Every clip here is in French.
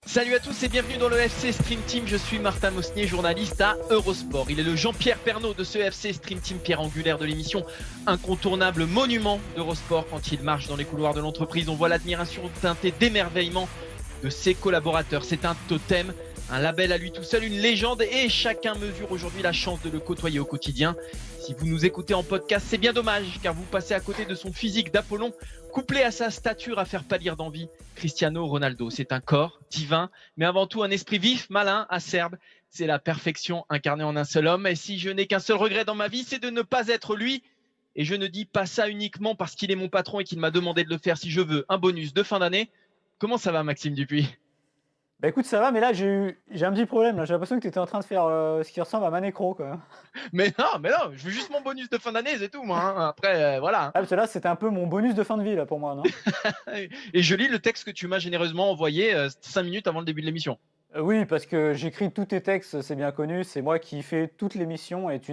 Salut à tous et bienvenue dans le FC Stream Team. Je suis Martin Mosnier, journaliste à Eurosport. Il est le Jean-Pierre Pernaut de ce FC Stream Team, pierre angulaire de l'émission, incontournable monument d'Eurosport. Quand il marche dans les couloirs de l'entreprise, on voit l'admiration teintée d'émerveillement de ses collaborateurs. C'est un totem, un label à lui tout seul, une légende, et chacun mesure aujourd'hui la chance de le côtoyer au quotidien. Si vous nous écoutez en podcast, c'est bien dommage, car vous passez à côté de son physique d'Apollon, couplé à sa stature à faire pâlir d'envie Cristiano Ronaldo. C'est un corps divin, mais avant tout un esprit vif, malin, acerbe. C'est la perfection incarnée en un seul homme. Et si je n'ai qu'un seul regret dans ma vie, c'est de ne pas être lui. Et je ne dis pas ça uniquement parce qu'il est mon patron et qu'il m'a demandé de le faire si je veux un bonus de fin d'année. Comment ça va, Maxime Dupuis ? Bah écoute, ça va, mais là j'ai un petit problème. Là. J'ai l'impression que tu étais en train de faire ce qui ressemble à Manécro, quand même. Mais non, je veux juste mon bonus de fin d'année, c'est tout, moi. Hein. Après, voilà. Ah, parce que là, c'était un peu mon bonus de fin de vie, là, pour moi, non? Et je lis le texte que tu m'as généreusement envoyé 5 minutes avant le début de l'émission. Oui, parce que j'écris tous tes textes, c'est bien connu. C'est moi qui fais toute l'émission et t'es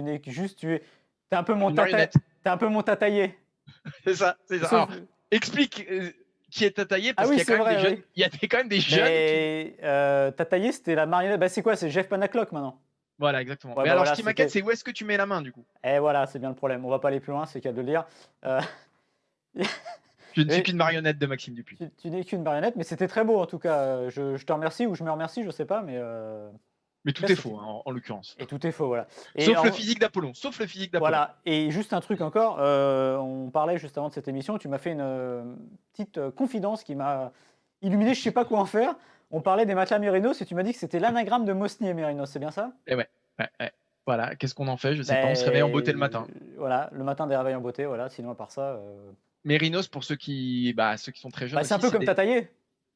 un peu mon Une marionnette. t'es un peu mon tataillé. C'est ça, c'est ça. Sauf... Alors, explique qui est Tataillé, parce Ah oui, qu'il y a c'est quand même vrai, des jeunes. oui. Il y a quand même des jeunes qui... Mais Tataillé, c'était la marionnette. Bah c'est quoi? C'est Jeff Panaclock maintenant. Voilà, exactement. Ouais, Mais bah alors, voilà, ce qui m'inquiète, c'est où est-ce que tu mets la main, du coup ? Et voilà, c'est bien le problème. On va pas aller plus loin, c'est qu'à de le dire. Euh, Je ne suis Et qu'une marionnette de Maxime Dupuis. tu n'es qu'une marionnette, mais c'était très beau en tout cas. Je te remercie ou je me remercie, je sais pas, mais. Mais En tout tout cas, est faux, hein, en l'occurrence. Et tout est faux, voilà. Et Sauf le physique d'Apollon. Sauf le physique d'Apollon. voilà. Et juste un truc encore, on parlait juste avant de cette émission, tu m'as fait une petite confidence qui m'a illuminé, je sais pas quoi en faire. On parlait des matelas Mérinos et tu m'as dit que c'était l'anagramme de Mosnier Mérinos, c'est bien ça? Et ouais. Voilà, qu'est-ce qu'on en fait ? Je sais pas, on se réveille en beauté le matin. Voilà, le matin des réveils en beauté, voilà. Sinon, à part ça. Mérinos, pour ceux qui sont très jeunes C'est un aussi, peu comme Tataillé.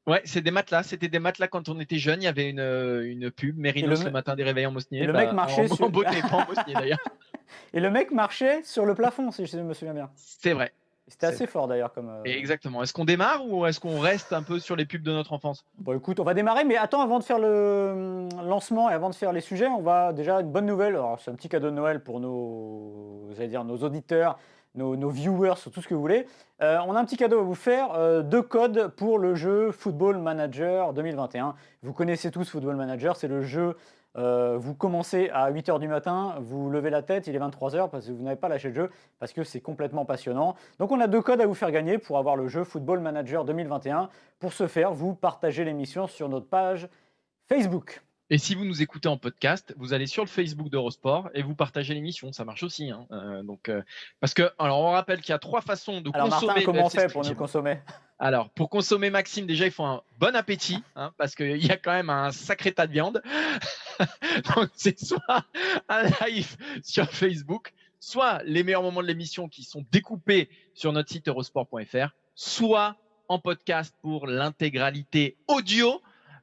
Ouais, c'est des matelas. C'était des matelas quand on était jeune. Il y avait une pub, Mérinos le matin des réveils en Et Mosnier. le mec marchait en beauté, pas en Mosnier d'ailleurs. Et le mec marchait sur le plafond, si je me souviens bien. C'est vrai. C'était assez fort d'ailleurs comme. Exactement. Est-ce qu'on démarre ou est-ce qu'on reste un peu sur les pubs de notre enfance ? Bon, écoute, on va démarrer, mais attends, avant de faire le lancement et avant de faire les sujets, on va déjà une bonne nouvelle. Alors, c'est un petit cadeau de Noël pour nos auditeurs, nos viewers, sur tout ce que vous voulez. On a un petit cadeau à vous faire, 2 codes pour le jeu Football Manager 2021. Vous connaissez tous Football Manager, c'est le jeu. Vous commencez à 8h du matin, vous levez la tête, il est 23h parce que vous n'avez pas lâché le jeu, parce que c'est complètement passionnant. Donc on a 2 codes à vous faire gagner pour avoir le jeu Football Manager 2021. Pour ce faire, vous partagez l'émission sur notre page Facebook. Et si vous nous écoutez en podcast, vous allez sur le Facebook d'Eurosport et vous partagez l'émission. Ça marche aussi. Hein. Parce que, alors, on rappelle qu'il y a 3 façons de Alors consommer. Martin, comment on FC fait pour Stream nous consommer? Alors, pour consommer Maxime, déjà, il faut un bon appétit, hein, parce qu'il y a quand même un sacré tas de viande. Donc, c'est soit un live sur Facebook, soit les meilleurs moments de l'émission qui sont découpés sur notre site eurosport.fr, soit en podcast pour l'intégralité audio.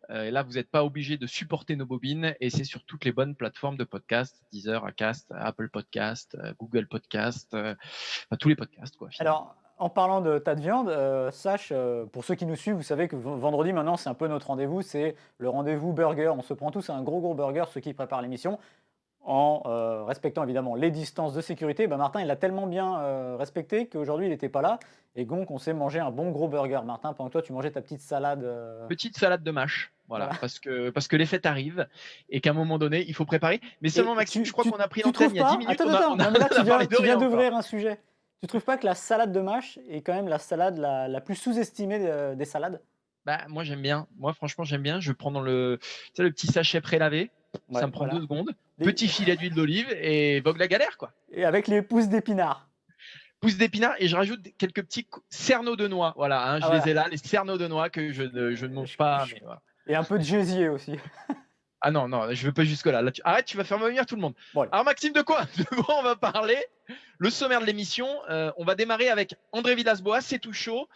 Là, vous n'êtes pas obligé de supporter nos bobines et c'est sur toutes les bonnes plateformes de podcast, Deezer, Acast, Apple Podcast, Google Podcast, tous les podcasts, quoi. Finalement. Alors, en parlant de tas de viande, sache, pour ceux qui nous suivent, vous savez que vendredi maintenant, c'est un peu notre rendez-vous, c'est le rendez-vous burger. On se prend tous un gros burger, ceux qui préparent l'émission, en respectant évidemment les distances de sécurité. Martin, il l'a tellement bien respecté qu'aujourd'hui, il n'était pas là. Et donc, on s'est mangé un bon gros burger. Martin, pendant que toi, tu mangeais ta petite salade. Petite salade de mâche, voilà. Parce que les fêtes arrivent et qu'à un moment donné, il faut préparer. Mais seulement, Maxime, je crois qu'on a pris l'antenne il y a 10 minutes. Attends, mais là, tu viens d'ouvrir encore. un sujet. Tu trouves pas que la salade de mâche est quand même la salade la plus sous-estimée des salades? Moi, j'aime bien. Moi, franchement, j'aime bien. Je prends dans le petit sachet prélavé. Ouais, Ça me prend voilà. 2 secondes. Petit filet d'huile d'olive et vogue la galère, quoi. Et avec les pousses d'épinards. Pousses d'épinards et je rajoute quelques petits cerneaux de noix. Voilà, hein, je les ai là, les cerneaux de noix que je ne mange pas. Mais voilà. Et un peu de gésier aussi. Ah non, je veux pas jusque-là. Là, arrête, tu vas faire venir tout le monde. Bon, alors Maxime, de quoi on va parler? Le sommaire de l'émission, on va démarrer avec André Villas-Boas, c'est tout chaud.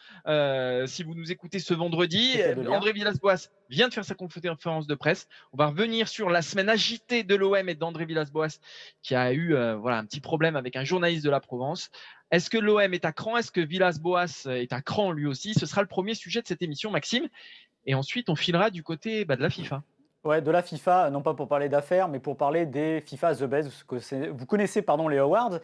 Si vous nous écoutez ce vendredi, André Villas-Boas vient de faire sa conférence de presse. On va revenir sur la semaine agitée de l'OM et d'André Villas-Boas qui a eu un petit problème avec un journaliste de la Provence. Est-ce que l'OM est à cran? Est-ce que Villas-Boas est à cran lui aussi? Ce sera le premier sujet de cette émission, Maxime. Et ensuite, on filera du côté de la FIFA. Ouais, de la FIFA, non pas pour parler d'affaires, mais pour parler des FIFA The Best. Vous connaissez les awards.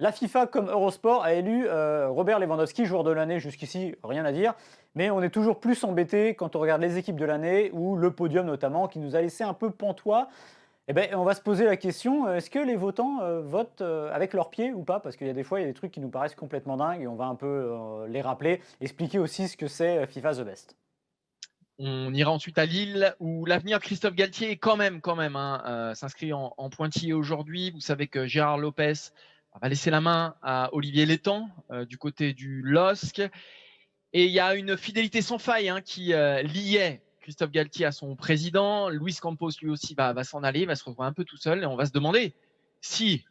La FIFA, comme Eurosport, a élu Robert Lewandowski joueur de l'année. Jusqu'ici, rien à dire. Mais on est toujours plus embêté quand on regarde les équipes de l'année ou le podium notamment, qui nous a laissé un peu pantois. Eh ben, on va se poser la question, est-ce que les votants votent avec leurs pieds ou pas? Parce qu'il y a des fois, il y a des trucs qui nous paraissent complètement dingues et on va un peu les rappeler, expliquer aussi ce que c'est FIFA The Best. On ira ensuite à Lille où l'avenir de Christophe Galtier est quand même s'inscrit en pointillé aujourd'hui. Vous savez que Gérard Lopez va laisser la main à Olivier Létang du côté du LOSC. Et il y a une fidélité sans faille qui liait Christophe Galtier à son président. Luis Campos, lui aussi, va s'en aller, va se retrouver un peu tout seul. Et on va se demander si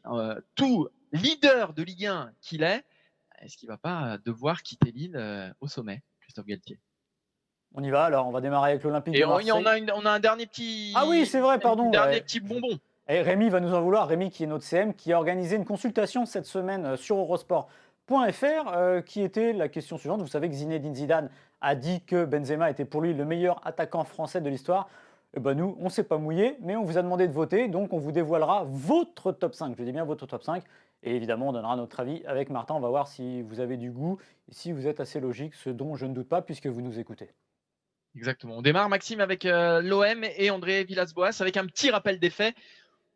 tout leader de Ligue 1 qu'il est-ce qu'il ne va pas devoir quitter Lille au sommet, Christophe Galtier? On y va, alors on va démarrer avec l'Olympique Et de Marseille. on a un dernier Ah oui, c'est vrai, pardon. petit bonbon. Et Rémi va nous en vouloir, Rémi qui est notre CM, qui a organisé une consultation cette semaine sur Eurosport.fr, qui était la question suivante. Vous savez que Zinedine Zidane a dit que Benzema était pour lui le meilleur attaquant français de l'histoire. Et ben nous, on ne s'est pas mouillé, mais on vous a demandé de voter, donc on vous dévoilera votre top 5. Je dis bien votre top 5. Et évidemment, on donnera notre avis avec Martin. On va voir si vous avez du goût et si vous êtes assez logique, ce dont je ne doute pas puisque vous nous écoutez. Exactement. On démarre, Maxime, avec l'OM et André Villas-Boas, avec un petit rappel des faits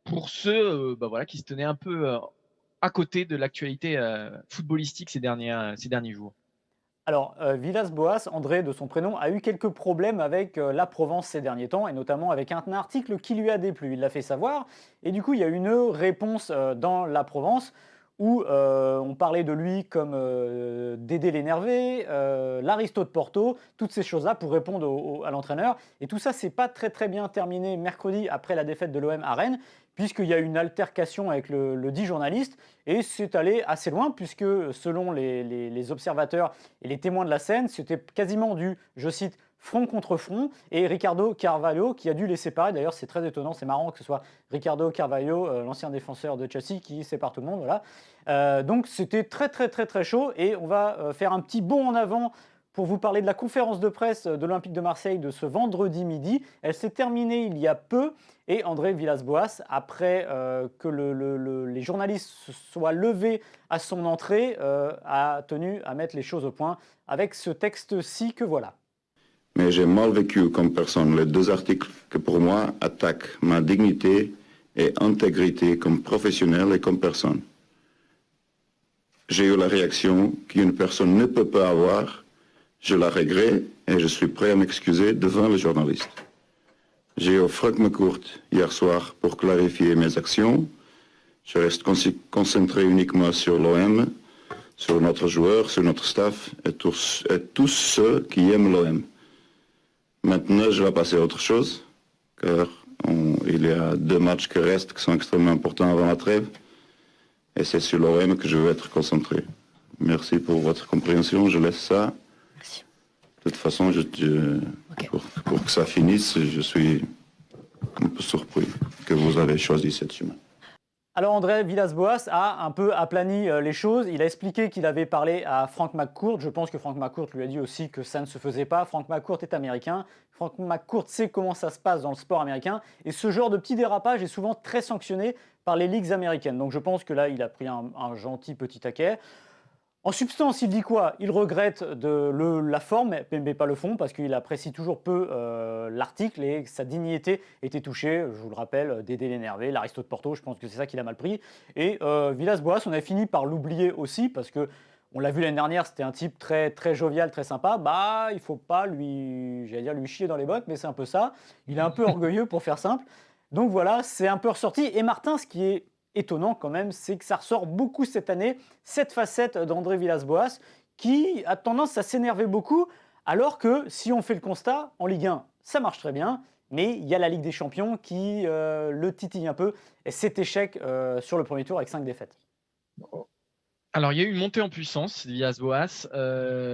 pour ceux qui se tenaient un peu à côté de l'actualité footballistique ces derniers jours. Alors, Villas-Boas, André de son prénom, a eu quelques problèmes avec la Provence ces derniers temps, et notamment avec un article qui lui a déplu. Il l'a fait savoir, et du coup, il y a une réponse dans la Provence où on parlait de lui comme Dédé l'énervé, l'Aristo de Porto, toutes ces choses-là pour répondre à l'entraîneur. Et tout ça, c'est pas très très bien terminé mercredi après la défaite de l'OM à Rennes, puisqu'il y a eu une altercation avec le dit journaliste, et c'est allé assez loin, puisque selon les observateurs et les témoins de la scène, c'était quasiment du, je cite, front contre front, et Ricardo Carvalho qui a dû les séparer. D'ailleurs, c'est très étonnant, c'est marrant que ce soit Ricardo Carvalho, l'ancien défenseur de Chelsea, qui sépare tout le monde. Voilà. Donc c'était très très très très chaud, et on va faire un petit bond en avant pour vous parler de la conférence de presse de l'Olympique de Marseille de ce vendredi midi. Elle s'est terminée il y a peu, et André Villas-Boas, après que les journalistes se soient levés à son entrée, a tenu à mettre les choses au point avec ce texte-ci que voilà. Mais j'ai mal vécu comme personne les deux articles qui pour moi attaquent ma dignité et intégrité comme professionnel et comme personne. J'ai eu la réaction qu'une personne ne peut pas avoir. Je la regrette et je suis prêt à m'excuser devant les journalistes. J'ai eu Franck McCourt hier soir pour clarifier mes actions. Je reste concentré uniquement sur l'OM, sur notre joueur, sur notre staff et tous ceux qui aiment l'OM. Maintenant, je vais passer à autre chose, car il y a 2 matchs qui restent, qui sont extrêmement importants avant la trêve, et c'est sur l'OM que je vais être concentré. Merci pour votre compréhension, je laisse ça. Merci. De toute façon, Okay. pour que ça finisse, je suis un peu surpris que vous avez choisi cette chemin. Alors André Villas-Boas a un peu aplani les choses. Il a expliqué qu'il avait parlé à Frank McCourt. Je pense que Frank McCourt lui a dit aussi que ça ne se faisait pas. Frank McCourt est américain. Frank McCourt sait comment ça se passe dans le sport américain. Et ce genre de petit dérapage est souvent très sanctionné par les ligues américaines. Donc je pense que là, il a pris un gentil petit taquet. En substance, il dit quoi? Il regrette la forme, mais pas le fond, parce qu'il apprécie toujours peu l'article et que sa dignité était touchée. Je vous le rappelle, Dédé l'énervé, l'Aristo de Porto, je pense que c'est ça qu'il a mal pris. Et Villas-Boas, on a fini par l'oublier aussi, parce que on l'a vu l'année dernière, c'était un type très, très jovial, très sympa. Bah, il ne faut pas lui chier dans les bottes, mais c'est un peu ça. Il est un peu orgueilleux, pour faire simple. Donc voilà, c'est un peu ressorti. Et Martin, ce qui est étonnant quand même, c'est que ça ressort beaucoup cette année, cette facette d'André Villas-Boas, qui a tendance à s'énerver beaucoup, alors que si on fait le constat, en Ligue 1, ça marche très bien, mais il y a la Ligue des Champions qui le titille un peu, et cet échec sur le premier tour avec 5 défaites. Alors, il y a eu une montée en puissance, Villas-Boas.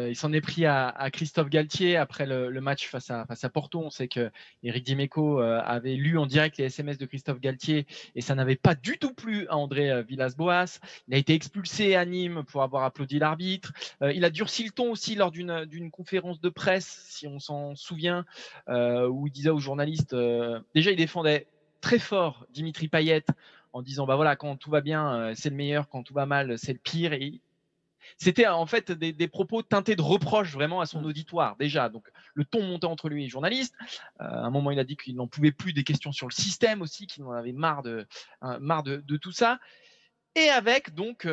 Il s'en est pris à Christophe Galtier après le match face à Porto. On sait que Eric Dimeco avait lu en direct les SMS de Christophe Galtier et ça n'avait pas du tout plu à André Villas-Boas. Il a été expulsé à Nîmes pour avoir applaudi l'arbitre. Il a durci le ton aussi lors d'une conférence de presse, si on s'en souvient, où il disait aux journalistes, déjà il défendait très fort Dimitri Payet en disant bah voilà, quand tout va bien, c'est le meilleur, quand tout va mal, c'est le pire. Et c'était en fait des propos teintés de reproches vraiment à son auditoire déjà. Donc le ton montait entre lui et les journalistes. À un moment, il a dit qu'il n'en pouvait plus des questions sur le système aussi, qu'il en avait marre de tout ça. Et avec donc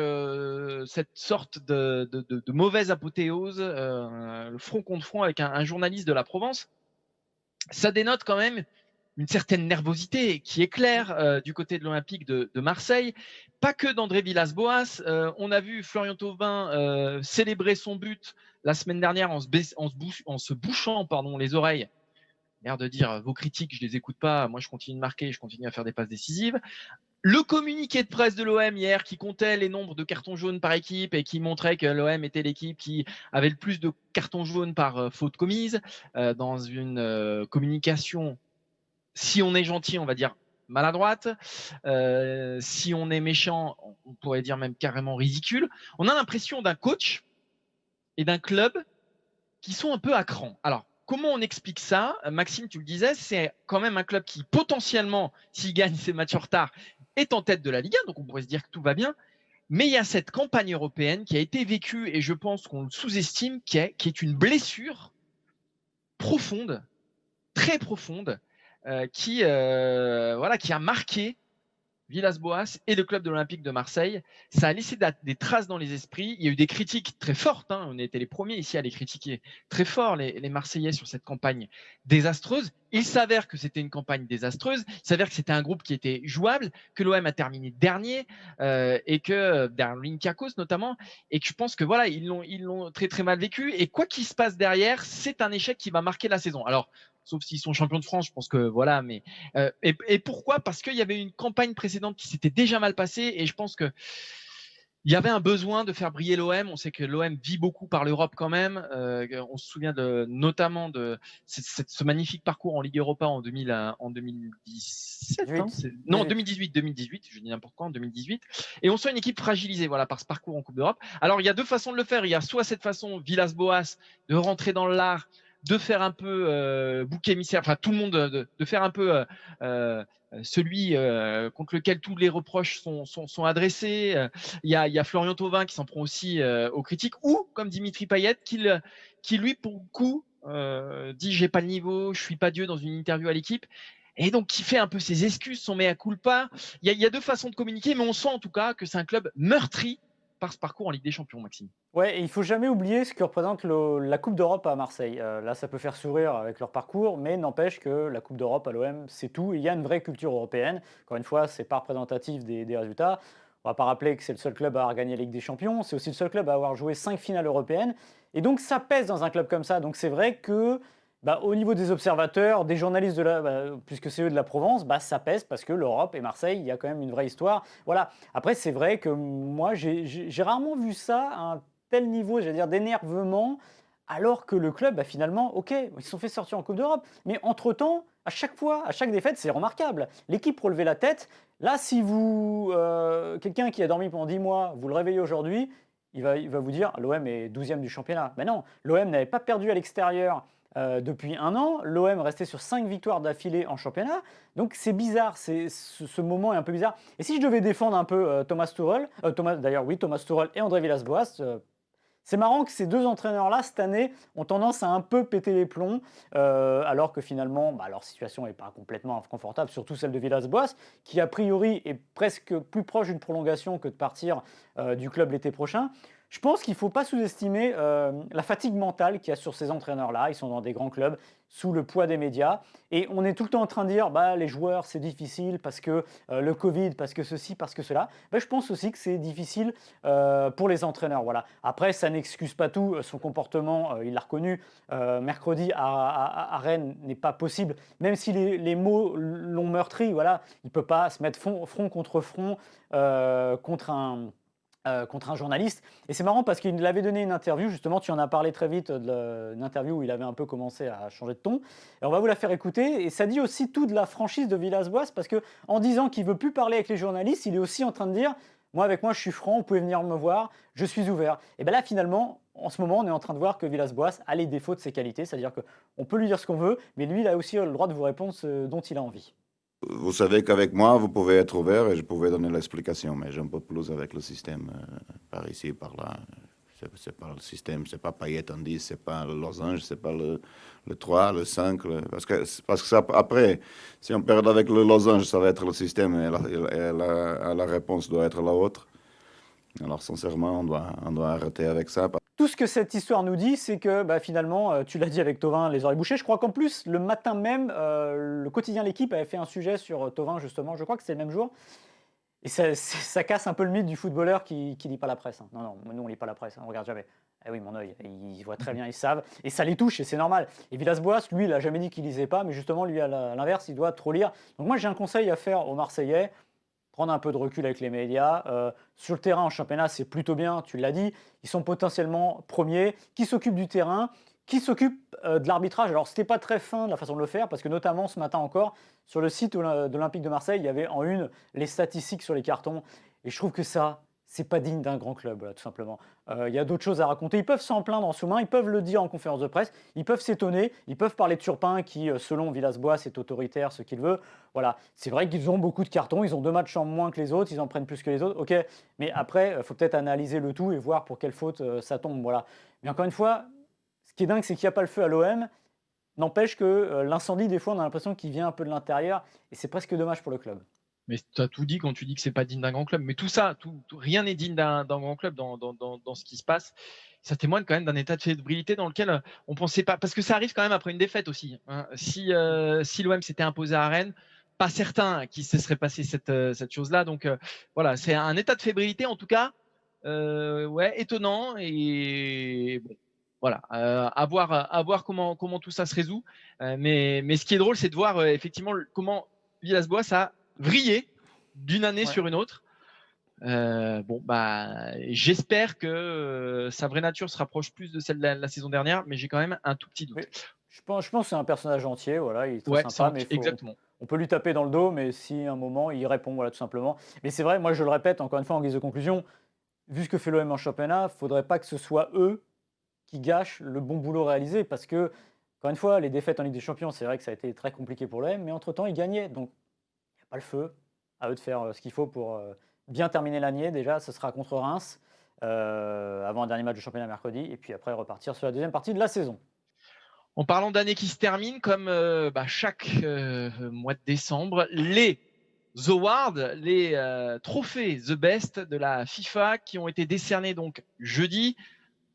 cette sorte de mauvaise apothéose, le front contre front avec un journaliste de la Provence, ça dénote quand même une certaine nervosité qui est claire du côté de l'Olympique de Marseille. Pas que d'André Villas-Boas. On a vu Florian Thauvin célébrer son but la semaine dernière en se bouchant les oreilles. L'air de dire vos critiques, je les écoute pas. Moi, je continue de marquer, je continue à faire des passes décisives. Le communiqué de presse de l'OM hier qui comptait les nombres de cartons jaunes par équipe et qui montrait que l'OM était l'équipe qui avait le plus de cartons jaunes par faute commise dans une communication, si on est gentil, on va dire maladroite. Si on est méchant, on pourrait dire même carrément ridicule. On a l'impression d'un coach et d'un club qui sont un peu à cran. Alors, comment on explique ça? Maxime, tu le disais, c'est quand même un club qui potentiellement, s'il gagne ses matchs en retard, est en tête de la Ligue 1, donc on pourrait se dire que tout va bien. Mais il y a cette campagne européenne qui a été vécue, et je pense qu'on le sous-estime, qui est une blessure profonde, très profonde, qui a marqué Villas-Boas et le club de l'Olympique de Marseille. Ça a laissé des traces dans les esprits. Il y a eu des critiques très fortes. On était les premiers ici à les critiquer très fort, les Marseillais, sur cette campagne désastreuse. Il s'avère que c'était une campagne désastreuse. Il s'avère que c'était un groupe qui était jouable, que l'OM a terminé dernier et que derrière l'Olympiakos notamment, et que je pense que voilà, ils l'ont très très mal vécu. Et quoi qu'il se passe derrière, c'est un échec qui va marquer la saison. Alors, sauf s'ils sont champions de France, je pense que voilà, mais et pourquoi? Parce qu'il y avait une campagne précédente qui s'était déjà mal passée, et je pense que il y avait un besoin de faire briller l'OM. On sait que l'OM vit beaucoup par l'Europe quand même. On se souvient notamment de ce magnifique parcours en Ligue Europa en 2017. Non, 2018. Je dis n'importe quoi, en 2018. Et on sent une équipe fragilisée, voilà, par ce parcours en Coupe d'Europe. Alors, il y a deux façons de le faire. Il y a soit cette façon, Villas-Boas, de rentrer dans l'art, de faire un peu bouc émissaire, enfin tout le monde, de faire un peu celui contre lequel tous les reproches sont adressés. Il y a Florian Thauvin qui s'en prend aussi aux critiques, ou comme Dimitri Payet qui lui, pour le coup, dit j'ai pas le niveau, je suis pas Dieu, dans une interview à l'équipe. Et donc, qui fait un peu ses excuses, son mea culpa. Il y a deux façons de communiquer, mais on sent en tout cas que c'est un club meurtri par ce parcours en Ligue des Champions, Maxime. Ouais, et il faut jamais oublier ce que représente la Coupe d'Europe à Marseille. Là, ça peut faire sourire avec leur parcours, mais n'empêche que la Coupe d'Europe à l'OM, c'est tout. Il y a une vraie culture européenne. Encore une fois, c'est pas représentatif des résultats. On va pas rappeler que c'est le seul club à avoir gagné la Ligue des Champions. C'est aussi le seul club à avoir joué 5 finales européennes. Et donc, ça pèse dans un club comme ça. Donc, c'est vrai que au niveau des observateurs, des journalistes, puisque c'est eux de la Provence, ça pèse parce que l'Europe et Marseille, il y a quand même une vraie histoire. Voilà. Après, c'est vrai que moi, j'ai rarement vu ça à un tel niveau, j'allais dire, d'énervement, alors que le club, finalement, ok, ils se sont fait sortir en Coupe d'Europe, mais entre-temps, à chaque fois, à chaque défaite, c'est remarquable. L'équipe relevait la tête. Là, si quelqu'un qui a dormi pendant 10 mois, vous le réveillez aujourd'hui, il va vous dire l'OM est 12e du championnat. Mais non, l'OM n'avait pas perdu à l'extérieur depuis un an. L'OM restait sur 5 victoires d'affilée en championnat. Donc c'est bizarre, ce moment est un peu bizarre. Et si je devais défendre un peu Thomas Tuchel et André Villas-Boas, c'est marrant que ces deux entraîneurs-là, cette année, ont tendance à un peu péter les plombs, alors que finalement, leur situation n'est pas complètement confortable, surtout celle de Villas-Boas, qui a priori est presque plus proche d'une prolongation que de partir du club l'été prochain. Je pense qu'il ne faut pas sous-estimer la fatigue mentale qu'il y a sur ces entraîneurs-là. Ils sont dans des grands clubs, sous le poids des médias. Et on est tout le temps en train de dire les joueurs, c'est difficile parce que le Covid, parce que ceci, parce que cela. Je pense aussi que c'est difficile pour les entraîneurs. Voilà. Après, ça n'excuse pas tout. Son comportement, il l'a reconnu, mercredi à Rennes n'est pas possible. Même si les mots l'ont meurtri, voilà, il ne peut pas se mettre front contre front contre un journaliste. Et c'est marrant parce qu'il avait donné une interview, justement, tu en as parlé très vite, une interview où il avait un peu commencé à changer de ton. Et on va vous la faire écouter. Et ça dit aussi tout de la franchise de Villas-Boas, parce qu'en disant qu'il ne veut plus parler avec les journalistes, il est aussi en train de dire avec moi, je suis franc, vous pouvez venir me voir, je suis ouvert. Et là, finalement, en ce moment, on est en train de voir que Villas-Boas a les défauts de ses qualités, c'est-à-dire qu'on peut lui dire ce qu'on veut, mais lui, il a aussi le droit de vous répondre ce dont il a envie. Vous savez qu'avec moi, vous pouvez être ouvert et je pouvais donner l'explication, mais j'aime pas plus avec le système par ici, par là. C'est pas le système, c'est pas Payet en 10, c'est pas le losange, c'est pas le 3, le 5. Parce que ça, après, si on perd avec le losange, ça va être le système et la réponse doit être la autre. Alors, sincèrement, on doit arrêter avec ça. Tout ce que cette histoire nous dit, c'est que finalement, tu l'as dit avec Thauvin, les oreilles bouchées. Je crois qu'en plus, le matin même, le quotidien L'Équipe avait fait un sujet sur Thauvin, justement. Je crois que c'était le même jour. Et ça casse un peu le mythe du footballeur qui lit pas la presse. Hein. Non, nous, on lit pas la presse, hein, on regarde jamais. Eh oui, mon œil, ils voient très bien, ils savent. Et ça les touche, et c'est normal. Et Villas-Boas, lui, il a jamais dit qu'il lisait pas, mais justement, lui, à l'inverse, il doit trop lire. Donc moi, j'ai un conseil à faire aux Marseillais. Prendre un peu de recul avec les médias. Sur le terrain, en championnat, c'est plutôt bien, tu l'as dit. Ils sont potentiellement premiers. Qui s'occupe du terrain? Qui s'occupe de l'arbitrage? Alors, c'était pas très fin de la façon de le faire, parce que notamment ce matin encore, sur le site de l'Olympique de Marseille, il y avait en une les statistiques sur les cartons. Et je trouve que ça, c'est pas digne d'un grand club, tout simplement. Il y a d'autres choses à raconter. Ils peuvent s'en plaindre en sous-main, ils peuvent le dire en conférence de presse, ils peuvent s'étonner, ils peuvent parler de Turpin qui, selon Villas-Boas, est autoritaire, ce qu'il veut. Voilà, c'est vrai qu'ils ont beaucoup de cartons, ils ont 2 matchs en moins que les autres, ils en prennent plus que les autres, ok. Mais après, il faut peut-être analyser le tout et voir pour quelle faute ça tombe. Voilà. Mais encore une fois, ce qui est dingue, c'est qu'il n'y a pas le feu à l'OM. N'empêche que l'incendie, des fois, on a l'impression qu'il vient un peu de l'intérieur et c'est presque dommage pour le club. Mais tu as tout dit quand tu dis que c'est pas digne d'un grand club. Mais tout ça, rien n'est digne d'un grand club dans ce qui se passe. Ça témoigne quand même d'un état de fébrilité dans lequel on pensait pas. Parce que ça arrive quand même après une défaite aussi. Hein. Si l'OM s'était imposé à Rennes, pas certain qu'il se serait passé cette chose-là. Donc voilà, c'est un état de fébrilité en tout cas, étonnant. Et bon, voilà, à voir comment tout ça se résout. Mais ce qui est drôle, c'est de voir effectivement comment Villas-Boas a vrillé d'une année sur une autre. J'espère que sa vraie nature se rapproche plus de celle de la saison dernière, mais j'ai quand même un tout petit doute. Oui. Je pense que c'est un personnage entier, voilà, il est très sympa, mais exactement. On peut lui taper dans le dos, mais si à un moment il répond, voilà, tout simplement. Mais c'est vrai, moi je le répète encore une fois en guise de conclusion, vu ce que fait l'OM en championnat, il ne faudrait pas que ce soit eux qui gâchent le bon boulot réalisé, parce que, encore une fois, les défaites en Ligue des Champions, c'est vrai que ça a été très compliqué pour l'OM, mais entre-temps, ils gagnaient, donc il n'y a pas le feu, à eux de faire ce qu'il faut pour bien terminer l'année. Déjà, ce sera contre Reims, avant un dernier match de championnat mercredi, et puis après repartir sur la deuxième partie de la saison. En parlant d'année qui se termine, comme chaque mois de décembre, les awards, les trophées The Best de la FIFA qui ont été décernés donc jeudi.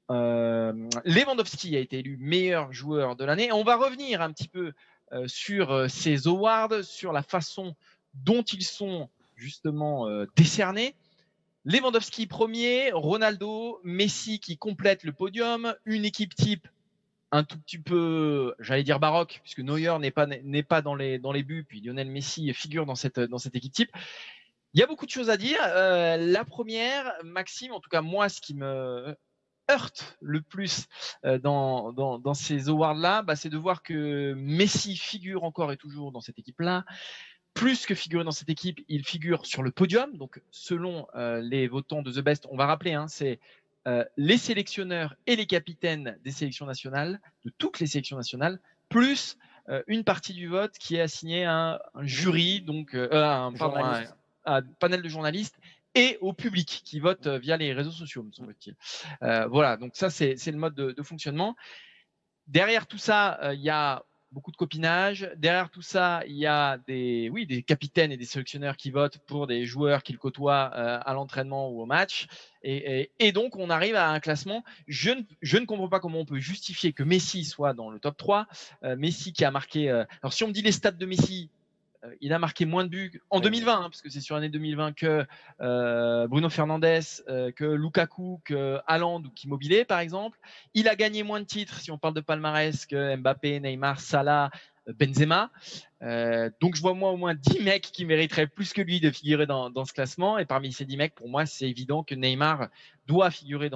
Lewandowski a été élu meilleur joueur de l'année. On va revenir un petit peu sur ces awards, sur la façon dont ils sont justement décernés. Lewandowski premier, Ronaldo, Messi qui complète le podium, une équipe type un tout petit peu, j'allais dire baroque, puisque Neuer n'est pas dans les buts, puis Lionel Messi figure dans cette équipe type. Il y a beaucoup de choses à dire. La première, Maxime, en tout cas moi, ce qui me heurte le plus dans ces awards-là, c'est de voir que Messi figure encore et toujours dans cette équipe-là. Plus que figurer dans cette équipe, il figure sur le podium. Donc, selon les votants de The Best, on va rappeler, c'est les sélectionneurs et les capitaines des sélections nationales, de toutes les sélections nationales, plus une partie du vote qui est assignée à un jury, donc un panel de journalistes et au public qui vote via les réseaux sociaux, me semble-t-il. Voilà, donc ça, c'est le mode de fonctionnement. Derrière tout ça, il y a beaucoup de copinage. Derrière tout ça, il y a des capitaines et des sélectionneurs qui votent pour des joueurs qu'ils côtoient à l'entraînement ou au match. Et donc, on arrive à un classement. Je ne comprends pas comment on peut justifier que Messi soit dans le top 3. Messi qui a marqué... alors, si on me dit les stats de Messi, il a marqué moins de buts en 2020, parce que c'est sur l'année 2020 que Bruno Fernandes, que Lukaku, que Haaland ou qu'Immobilier, par exemple. Il a gagné moins de titres, si on parle de palmarès, que Mbappé, Neymar, Salah, Benzema. Donc je vois moi au moins 10 mecs qui mériteraient plus que lui de figurer dans ce classement. Et parmi ces 10 mecs, pour moi, c'est évident que Neymar doit figurer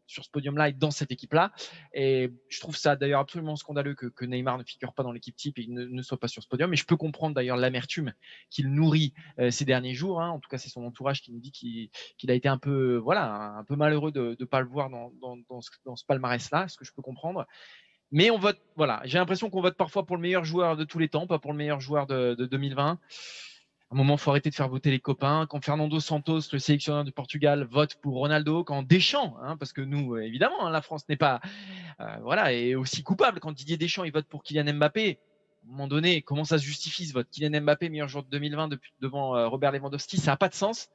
sur ce podium-là et dans cette équipe-là. Et je trouve ça d'ailleurs absolument scandaleux que Neymar ne figure pas dans l'équipe type et ne soit pas sur ce podium. Et je peux comprendre d'ailleurs l'amertume qu'il nourrit ces derniers jours. En tout cas, c'est son entourage qui nous dit qu'il a été un peu malheureux de ne pas le voir dans ce palmarès-là, ce que je peux comprendre. Mais on vote, voilà, j'ai l'impression qu'on vote parfois pour le meilleur joueur de tous les temps, pas pour le meilleur joueur de 2020. À un moment, il faut arrêter de faire voter les copains. Quand Fernando Santos, le sélectionneur du Portugal, vote pour Ronaldo, quand Deschamps, parce que nous, évidemment, la France n'est pas, est aussi coupable. Quand Didier Deschamps, il vote pour Kylian Mbappé, à un moment donné, comment ça se justifie ce vote? Kylian Mbappé, meilleur joueur de 2020 devant Robert Lewandowski, ça n'a pas de sens.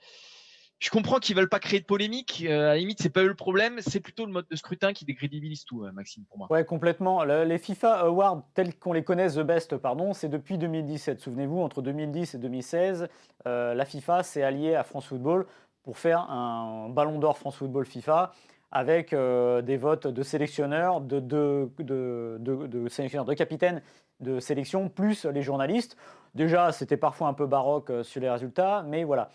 Je comprends qu'ils veulent pas créer de polémique. À la limite, c'est pas eux le problème, c'est plutôt le mode de scrutin qui décrédibilise tout, Maxime, pour moi. Ouais, complètement. Les FIFA Awards tels qu'on les connaît, The Best, pardon, c'est depuis 2017. Souvenez-vous, entre 2010 et 2016, la FIFA s'est alliée à France Football pour faire un Ballon d'Or France Football FIFA avec des votes de sélectionneurs, de sélectionneurs, de capitaines de sélection, plus les journalistes. Déjà, c'était parfois un peu baroque sur les résultats, mais voilà.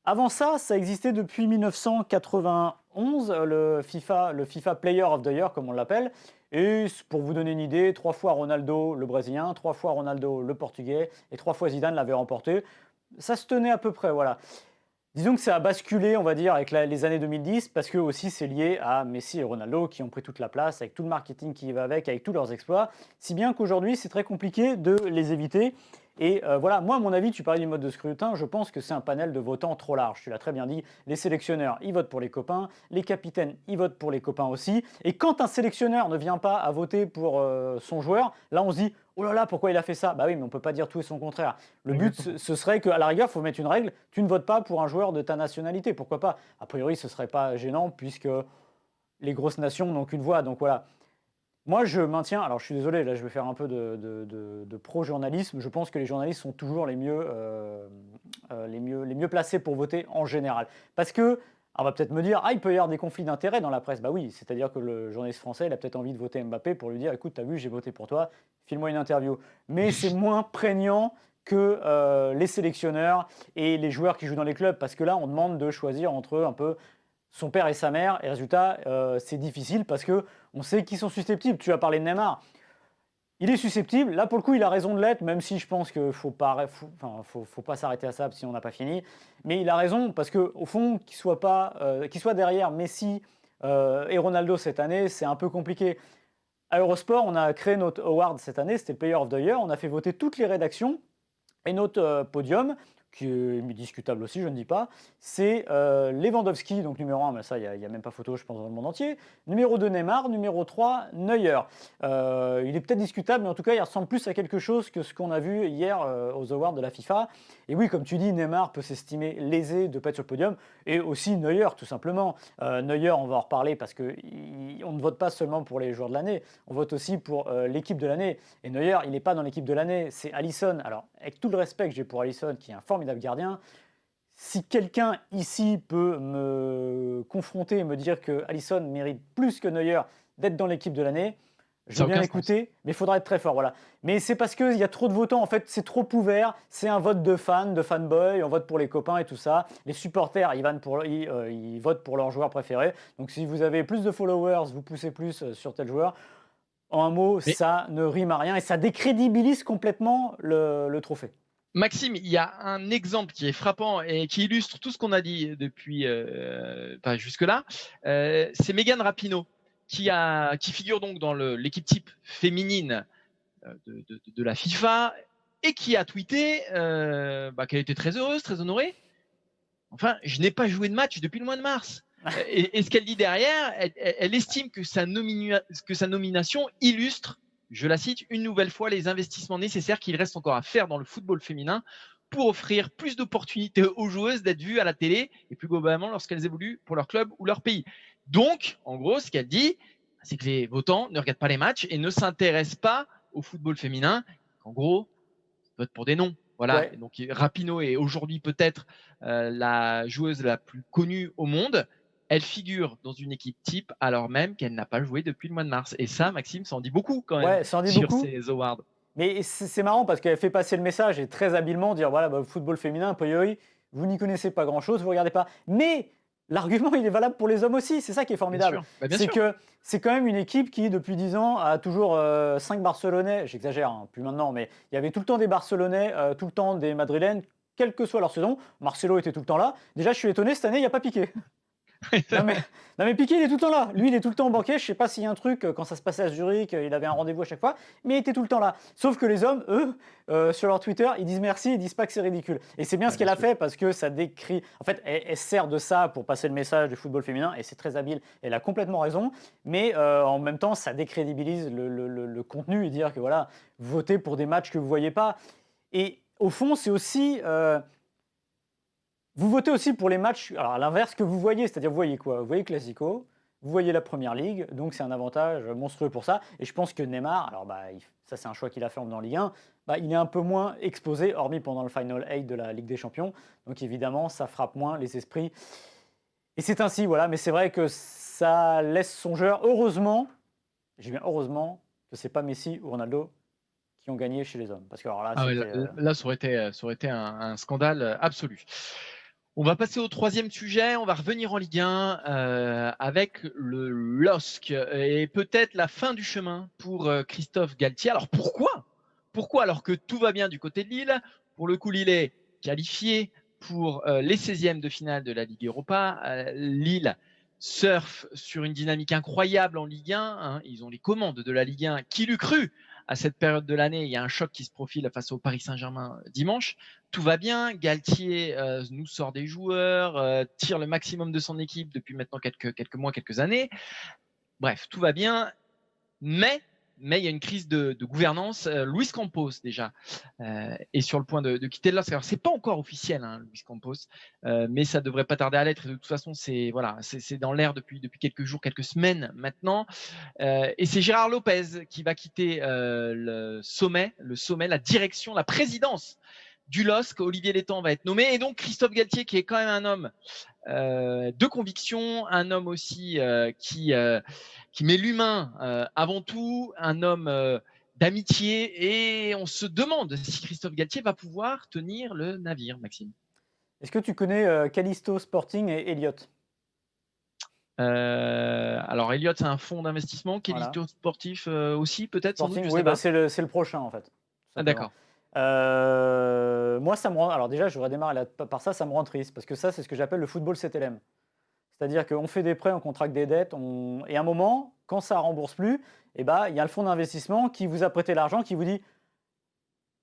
Avant ça, ça existait depuis 1991, le FIFA Player of the Year, comme on l'appelle. Et pour vous donner une idée, 3 fois Ronaldo le Brésilien, 3 fois Ronaldo le Portugais, et 3 fois Zidane l'avait remporté. Ça se tenait à peu près, voilà. Disons que ça a basculé, on va dire, avec les années 2010, parce que aussi c'est lié à Messi et Ronaldo qui ont pris toute la place, avec tout le marketing qui y va avec tous leurs exploits, si bien qu'aujourd'hui c'est très compliqué de les éviter. Et voilà, moi à mon avis, tu parlais du mode de scrutin, je pense que c'est un panel de votants trop large, tu l'as très bien dit, les sélectionneurs, ils votent pour les copains, les capitaines, ils votent pour les copains aussi, et quand un sélectionneur ne vient pas à voter pour son joueur, là on se dit, oh là là, pourquoi il a fait ça? Bah oui, mais on ne peut pas dire tout et son contraire. Le but, ce serait qu'à la rigueur, il faut mettre une règle, tu ne votes pas pour un joueur de ta nationalité, pourquoi pas? A priori, ce ne serait pas gênant, puisque les grosses nations n'ont qu'une voix, donc voilà. Moi, je maintiens, alors je suis désolé, là je vais faire un peu de pro-journalisme, je pense que les journalistes sont toujours les mieux placés pour voter en général. Parce que, on va peut-être me dire, il peut y avoir des conflits d'intérêts dans la presse. Bah oui, c'est-à-dire que le journaliste français, il a peut-être envie de voter Mbappé pour lui dire, écoute, t'as vu, j'ai voté pour toi, file-moi une interview. Mais c'est moins prégnant que les sélectionneurs et les joueurs qui jouent dans les clubs, parce que là, on demande de choisir entre un peu son père et sa mère, et résultat, c'est difficile parce qu'on sait qu'ils sont susceptibles. Tu as parlé de Neymar. Il est susceptible. Là, pour le coup, il a raison de l'être, même si je pense qu'il ne faut pas s'arrêter à ça, si on n'a pas fini. Mais il a raison, parce qu'au fond, qu'il soit derrière Messi et Ronaldo cette année, c'est un peu compliqué. À Eurosport, on a créé notre award cette année, c'était le Player of the Year. On a fait voter toutes les rédactions et notre podium, qui est discutable aussi, je ne dis pas, c'est Lewandowski, donc numéro 1, mais ça, il n'y a même pas photo, je pense, dans le monde entier. Numéro 2, Neymar. Numéro 3, Neuer. Il est peut-être discutable, mais en tout cas, il ressemble plus à quelque chose que ce qu'on a vu hier aux Awards de la FIFA. Et oui, comme tu dis, Neymar peut s'estimer lésé de ne pas être sur le podium, et aussi Neuer, tout simplement. Neuer, on va en reparler, parce qu'on ne vote pas seulement pour les joueurs de l'année, on vote aussi pour l'équipe de l'année. Et Neuer, il n'est pas dans l'équipe de l'année, c'est Alisson. Alors, avec tout le respect que j'ai pour Alisson, qui est un formidable gardien, si quelqu'un ici peut me confronter et me dire que Alisson mérite plus que Neuer d'être dans l'équipe de l'année, je veux bien l'écouter, mais il faudra être très fort, voilà. Mais c'est parce qu'il y a trop de votants, en fait, c'est trop ouvert, c'est un vote de fans, de fanboy, on vote pour les copains et tout ça. Les supporters, ils votent pour leur joueur préféré. Donc si vous avez plus de followers, vous poussez plus sur tel joueur. En un mot, ça ne rime à rien et ça décrédibilise complètement le trophée. Maxime, il y a un exemple qui est frappant et qui illustre tout ce qu'on a dit depuis jusque-là. C'est Megan Rapinoe qui figure donc dans l'équipe type féminine de la FIFA et qui a tweeté qu'elle était très heureuse, très honorée. Enfin, je n'ai pas joué de match depuis le mois de mars. Et ce qu'elle dit derrière, elle estime que sa nomination illustre, je la cite, une nouvelle fois les investissements nécessaires qu'il reste encore à faire dans le football féminin pour offrir plus d'opportunités aux joueuses d'être vues à la télé et plus globalement lorsqu'elles évoluent pour leur club ou leur pays. Donc, en gros, ce qu'elle dit, c'est que les votants ne regardent pas les matchs et ne s'intéressent pas au football féminin. En gros, ils votent pour des noms. Voilà. Ouais. Donc, Rapinoe est aujourd'hui peut-être la joueuse la plus connue au monde. Elle figure dans une équipe type alors même qu'elle n'a pas joué depuis le mois de mars. Et ça, Maxime, ça en dit beaucoup quand même sur ces awards. Mais c'est marrant parce qu'elle fait passer le message et très habilement dire voilà, football féminin, a priori, vous n'y connaissez pas grand-chose, vous ne regardez pas. Mais l'argument, il est valable pour les hommes aussi. C'est ça qui est formidable. Bien sûr. Que c'est quand même une équipe qui, depuis 10 ans, a toujours 5 Barcelonais. J'exagère, hein, plus maintenant, mais il y avait tout le temps des Barcelonais, tout le temps des Madrilènes, quelle que soit leur saison. Marcelo était tout le temps là. Déjà, je suis étonné, cette année, il n'y a pas Piqué. Non mais, non mais Piqué, il est tout le temps là. Lui, il est tout le temps au banquet. Je sais pas s'il y a un truc, quand ça se passait à Zurich, il avait un rendez-vous à chaque fois, mais il était tout le temps là. Sauf que les hommes, eux, sur leur Twitter, ils disent merci, ils disent pas que c'est ridicule. Et c'est bien Ouais, ce bien qu'elle a sûr. fait parce que ça décrit. En fait, elle sert de ça pour passer le message du football féminin et c'est très habile. Elle a complètement raison, mais en même temps, ça décrédibilise le contenu et dire que voilà, votez pour des matchs que vous voyez pas. Et au fond, c'est aussi. Vous votez aussi pour les matchs, alors à l'inverse, que vous voyez, c'est-à-dire vous voyez quoi? Vous voyez Classico, vous voyez la Première Ligue, donc c'est un avantage monstrueux pour ça. Et je pense que Neymar, alors ça c'est un choix qu'il a fait en venant en Ligue 1, il est un peu moins exposé, hormis pendant le Final 8 de la Ligue des Champions. Donc évidemment, ça frappe moins les esprits. Et c'est ainsi, voilà. Mais c'est vrai que ça laisse songeur. Heureusement, j'ai bien heureusement que c'est pas Messi ou Ronaldo qui ont gagné chez les hommes. Parce que alors là, Ah ouais, c'était. là, ça aurait été un scandale absolu. On va passer au troisième sujet. On va revenir en Ligue 1 avec le LOSC et peut-être la fin du chemin pour Christophe Galtier. Alors pourquoi? Pourquoi alors que tout va bien du côté de Lille? Pour le coup, Lille est qualifié pour les 16e de finale de la Ligue Europa. Lille surfe sur une dynamique incroyable en Ligue 1. Hein. Ils ont les commandes de la Ligue 1. Qui l'eût cru? À cette période de l'année, il y a un choc qui se profile face au Paris Saint-Germain dimanche. Tout va bien. Galtier nous sort des joueurs, tire le maximum de son équipe depuis maintenant quelques mois, quelques années. Bref, tout va bien. Mais il y a une crise de gouvernance. Luis Campos, déjà, est sur le point de quitter le LOSC. Alors, c'est pas encore officiel, hein, Luis Campos, mais ça devrait pas tarder à l'être. Et de toute façon, c'est dans l'air depuis quelques jours, quelques semaines maintenant. Et c'est Gérard Lopez qui va quitter le sommet, la direction, la présidence du LOSC. Olivier Létang va être nommé. Et donc, Christophe Galtier, qui est quand même un homme de conviction, un homme aussi qui met l'humain avant tout, un homme d'amitié. Et on se demande si Christophe Galtier va pouvoir tenir le navire, Maxime. Est-ce que tu connais Callisto Sporting et Elliott? Alors, Elliott, c'est un fonds d'investissement. Voilà. Callisto Sportif aussi, peut-être, sans doute, Sporting, je oui, sais pas. c'est le prochain en fait. Ah, Simplement. d'accord. Moi, ça me rend. Alors déjà, je voudrais démarrer par ça, ça me rend triste parce que ça, c'est ce que j'appelle le football CTLM. C'est-à-dire qu'on fait des prêts, on contracte des dettes, et à un moment, quand ça ne rembourse plus, il y a le fonds d'investissement qui vous a prêté l'argent, qui vous dit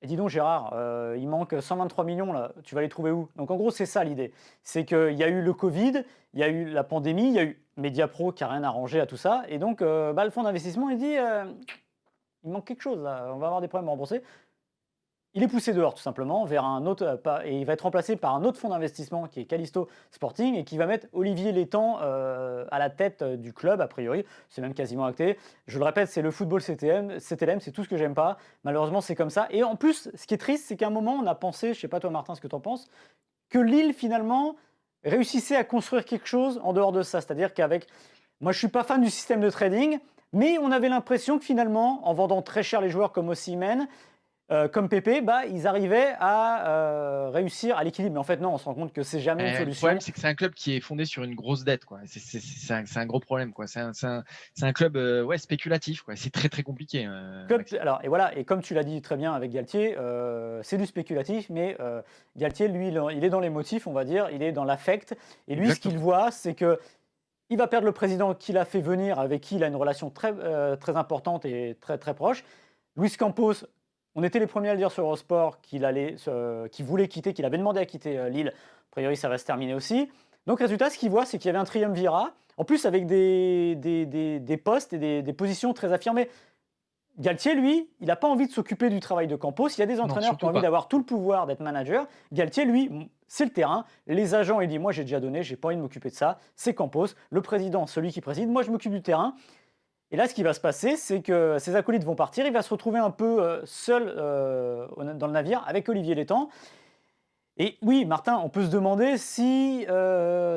et dis donc Gérard, il manque 123 millions là, tu vas les trouver où? Donc en gros, c'est ça l'idée. C'est qu'il y a eu le Covid, il y a eu la pandémie, il y a eu Mediapro qui n'a rien arrangé à tout ça. Et donc le fonds d'investissement, il dit il manque quelque chose là, on va avoir des problèmes à rembourser. Il est poussé dehors tout simplement vers un autre, et il va être remplacé par un autre fonds d'investissement qui est Callisto Sporting et qui va mettre Olivier Létang à la tête du club a priori. C'est même quasiment acté. Je le répète, c'est le football CTLM, c'est tout ce que j'aime pas. Malheureusement, c'est comme ça. Et en plus, ce qui est triste, c'est qu'à un moment, on a pensé, je sais pas toi Martin ce que tu en penses, que Lille finalement réussissait à construire quelque chose en dehors de ça. C'est-à-dire qu'avec, moi je suis pas fan du système de trading, mais on avait l'impression que finalement, en vendant très cher les joueurs comme Osimhen, comme Pépé, ils arrivaient à réussir à l'équilibre. Mais en fait, non, on se rend compte que c'est jamais une Le solution. problème, c'est que c'est un club qui est fondé sur une grosse dette, quoi. C'est un gros problème, quoi. C'est un club spéculatif, quoi. C'est très très compliqué. Alors, et voilà, et comme tu l'as dit très bien avec Galtier, c'est du spéculatif, mais Galtier, lui, il est dans les motifs, on va dire, il est dans l'affect. Et lui, ce qu'il voit, c'est que il va perdre le président qu'il a fait venir, avec qui il a une relation très, très importante et très très proche. Luis Campos. On était les premiers à le dire sur Eurosport qu'il voulait quitter, qu'il avait demandé à quitter Lille. A priori, ça va se terminer aussi. Donc, résultat, ce qu'il voit, c'est qu'il y avait un triumvirat, en plus avec des postes et des positions très affirmées. Galtier, lui, il n'a pas envie de s'occuper du travail de Campos. Il y a des entraîneurs qui ont envie d'avoir tout le pouvoir d'être manager. Galtier, lui, c'est le terrain. Les agents, il dit, moi, j'ai déjà donné, j'ai pas envie de m'occuper de ça. C'est Campos. Le président, celui qui préside, moi, je m'occupe du terrain. Et là, ce qui va se passer, c'est que ses acolytes vont partir. Il va se retrouver un peu seul dans le navire avec Olivier Létang. Et oui, Martin, on peut se demander si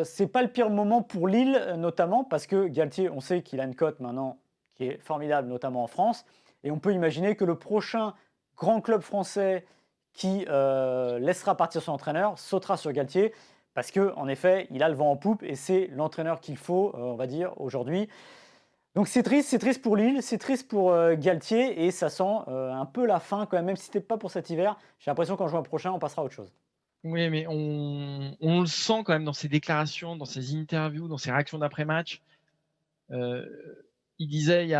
c'est pas le pire moment pour Lille, notamment parce que Galtier, on sait qu'il a une cote maintenant qui est formidable, notamment en France. Et on peut imaginer que le prochain grand club français qui laissera partir son entraîneur sautera sur Galtier parce qu'en effet, il a le vent en poupe et c'est l'entraîneur qu'il faut, on va dire, aujourd'hui. Donc c'est triste pour Lille, c'est triste pour Galtier et ça sent un peu la fin quand même si ce n'est pas pour cet hiver. J'ai l'impression qu'en juin prochain, on passera à autre chose. Oui, mais on le sent quand même dans ses déclarations, dans ses interviews, dans ses réactions d'après-match. Il disait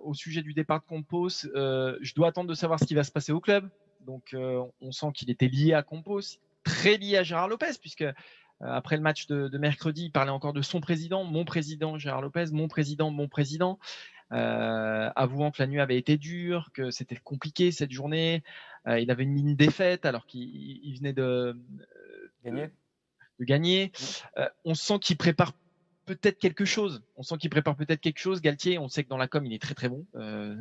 au sujet du départ de Campos, je dois attendre de savoir ce qui va se passer au club. Donc on sent qu'il était lié à Campos, très lié à Gérard Lopez, puisque après le match de mercredi, il parlait encore de son président, mon président Gérard Lopez, mon président, avouant que la nuit avait été dure, que c'était compliqué cette journée. Il avait une défaite alors qu'il venait Gagné. de gagner. On sent qu'il prépare peut-être quelque chose. Galtier, on sait que dans la com, il est très très bon.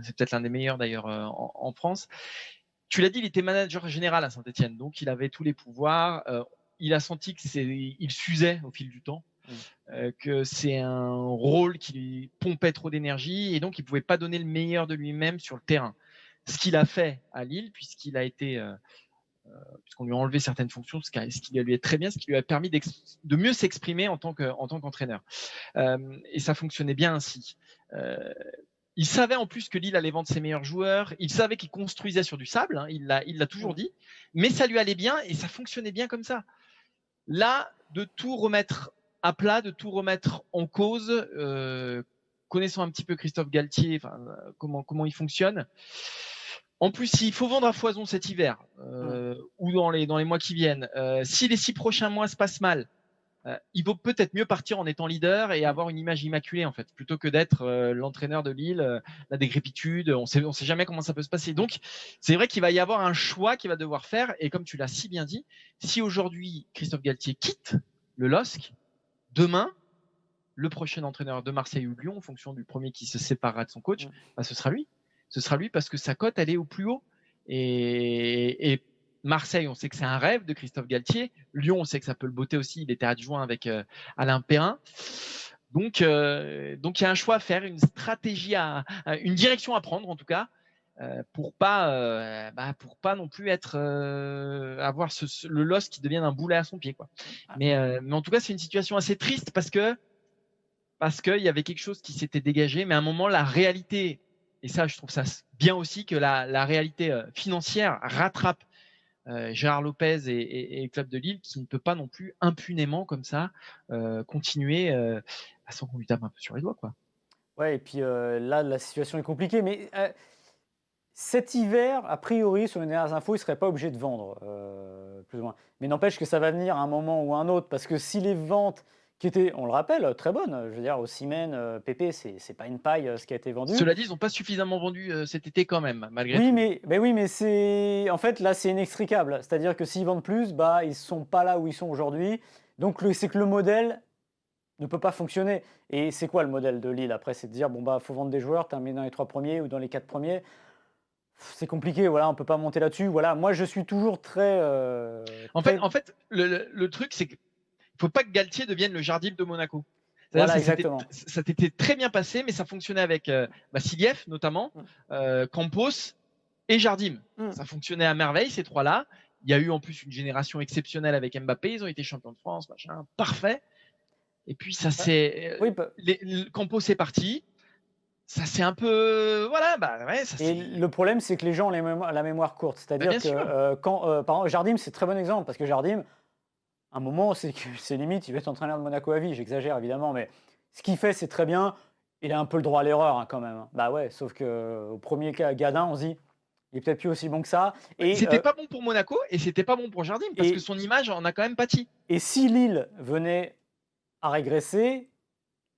C'est peut-être l'un des meilleurs d'ailleurs en France. Tu l'as dit, il était manager général à Saint-Etienne, donc il avait tous les pouvoirs. Il a senti qu'il s'usait au fil du temps, que c'est un rôle qui lui pompait trop d'énergie et donc il ne pouvait pas donner le meilleur de lui-même sur le terrain. Ce qu'il a fait à Lille, puisqu'on lui a enlevé certaines fonctions, ce qui lui allait très bien, ce qui lui a permis de mieux s'exprimer en tant qu'entraîneur. Et ça fonctionnait bien ainsi. Il savait en plus que Lille allait vendre ses meilleurs joueurs. Il savait qu'il construisait sur du sable. Il l'a toujours dit. Mais ça lui allait bien et ça fonctionnait bien comme ça. Là, de tout remettre à plat, de tout remettre en cause, connaissant un petit peu Christophe Galtier, comment il fonctionne. En plus, s'il faut vendre à foison cet hiver ou dans les mois qui viennent, si les 6 prochains mois se passent mal, il vaut peut-être mieux partir en étant leader et avoir une image immaculée en fait, plutôt que d'être l'entraîneur de Lille, la décrépitude. On sait jamais comment ça peut se passer. Donc, c'est vrai qu'il va y avoir un choix qu'il va devoir faire. Et comme tu l'as si bien dit, si aujourd'hui Christophe Galtier quitte le LOSC, demain, le prochain entraîneur de Marseille ou de Lyon, en fonction du premier qui se séparera de son coach, ce sera lui. Ce sera lui parce que sa cote, elle est au plus haut. Et Marseille, on sait que c'est un rêve de Christophe Galtier. Lyon, on sait que ça peut le botter aussi. Il était adjoint avec Alain Perrin. Donc, il y a un choix à faire, une stratégie, une direction à prendre en tout cas, pour pas non plus avoir le LOSC qui devienne un boulet à son pied, quoi. Mais en tout cas, c'est une situation assez triste parce qu'il y avait quelque chose qui s'était dégagé, mais à un moment, la réalité, et ça, je trouve ça bien aussi que la réalité financière rattrape Gérard Lopez et le club de Lille, qui ne peut pas non plus impunément comme ça continuer sans qu'on lui tape un peu sur les doigts, quoi. Ouais, et puis là, la situation est compliquée. Mais cet hiver, a priori, sur les dernières infos, il ne serait pas obligé de vendre, plus ou moins. Mais n'empêche que ça va venir à un moment ou à un autre, parce que si les ventes qui étaient, on le rappelle, très bonnes, je veux dire, Osimhen, Pépé, c'est pas une paille ce qui a été vendu. Cela dit, ils n'ont pas suffisamment vendu cet été quand même, malgré oui, tout. Mais c'est, en fait, là, c'est inextricable. C'est-à-dire que s'ils vendent plus, ils ne sont pas là où ils sont aujourd'hui. Donc, c'est que le modèle ne peut pas fonctionner. Et c'est quoi le modèle de Lille après? C'est de dire, faut vendre des joueurs, terminer dans les 3 premiers ou dans les 4 premiers. C'est compliqué, voilà, on ne peut pas monter là-dessus. Voilà, moi, je suis toujours très... En fait, le truc, c'est qu'il ne faut pas que Galtier devienne le Jardim de Monaco. Voilà, exactement. Ça t'était très bien passé, mais ça fonctionnait avec Vassiliev notamment, Campos et Jardim. Ça fonctionnait à merveille, ces trois-là. Il y a eu en plus une génération exceptionnelle avec Mbappé. Ils ont été champions de France, machin, parfait. Et puis ça c'est Campos est parti. Ça c'est un peu voilà et le problème c'est que les gens ont la mémoire courte, c'est-à-dire que par exemple Jardim c'est un très bon exemple parce que Jardim à un moment c'est limite il va être entraîneur de Monaco à vie, j'exagère évidemment, mais ce qu'il fait c'est très bien. Il a un peu le droit à l'erreur quand même. Bah ouais, sauf que au premier cas Gadin on se dit il est peut-être plus aussi bon que ça. Et c'était pas bon pour Monaco et c'était pas bon pour Jardim parce que son image en a quand même pâti. Et si Lille venait à régresser,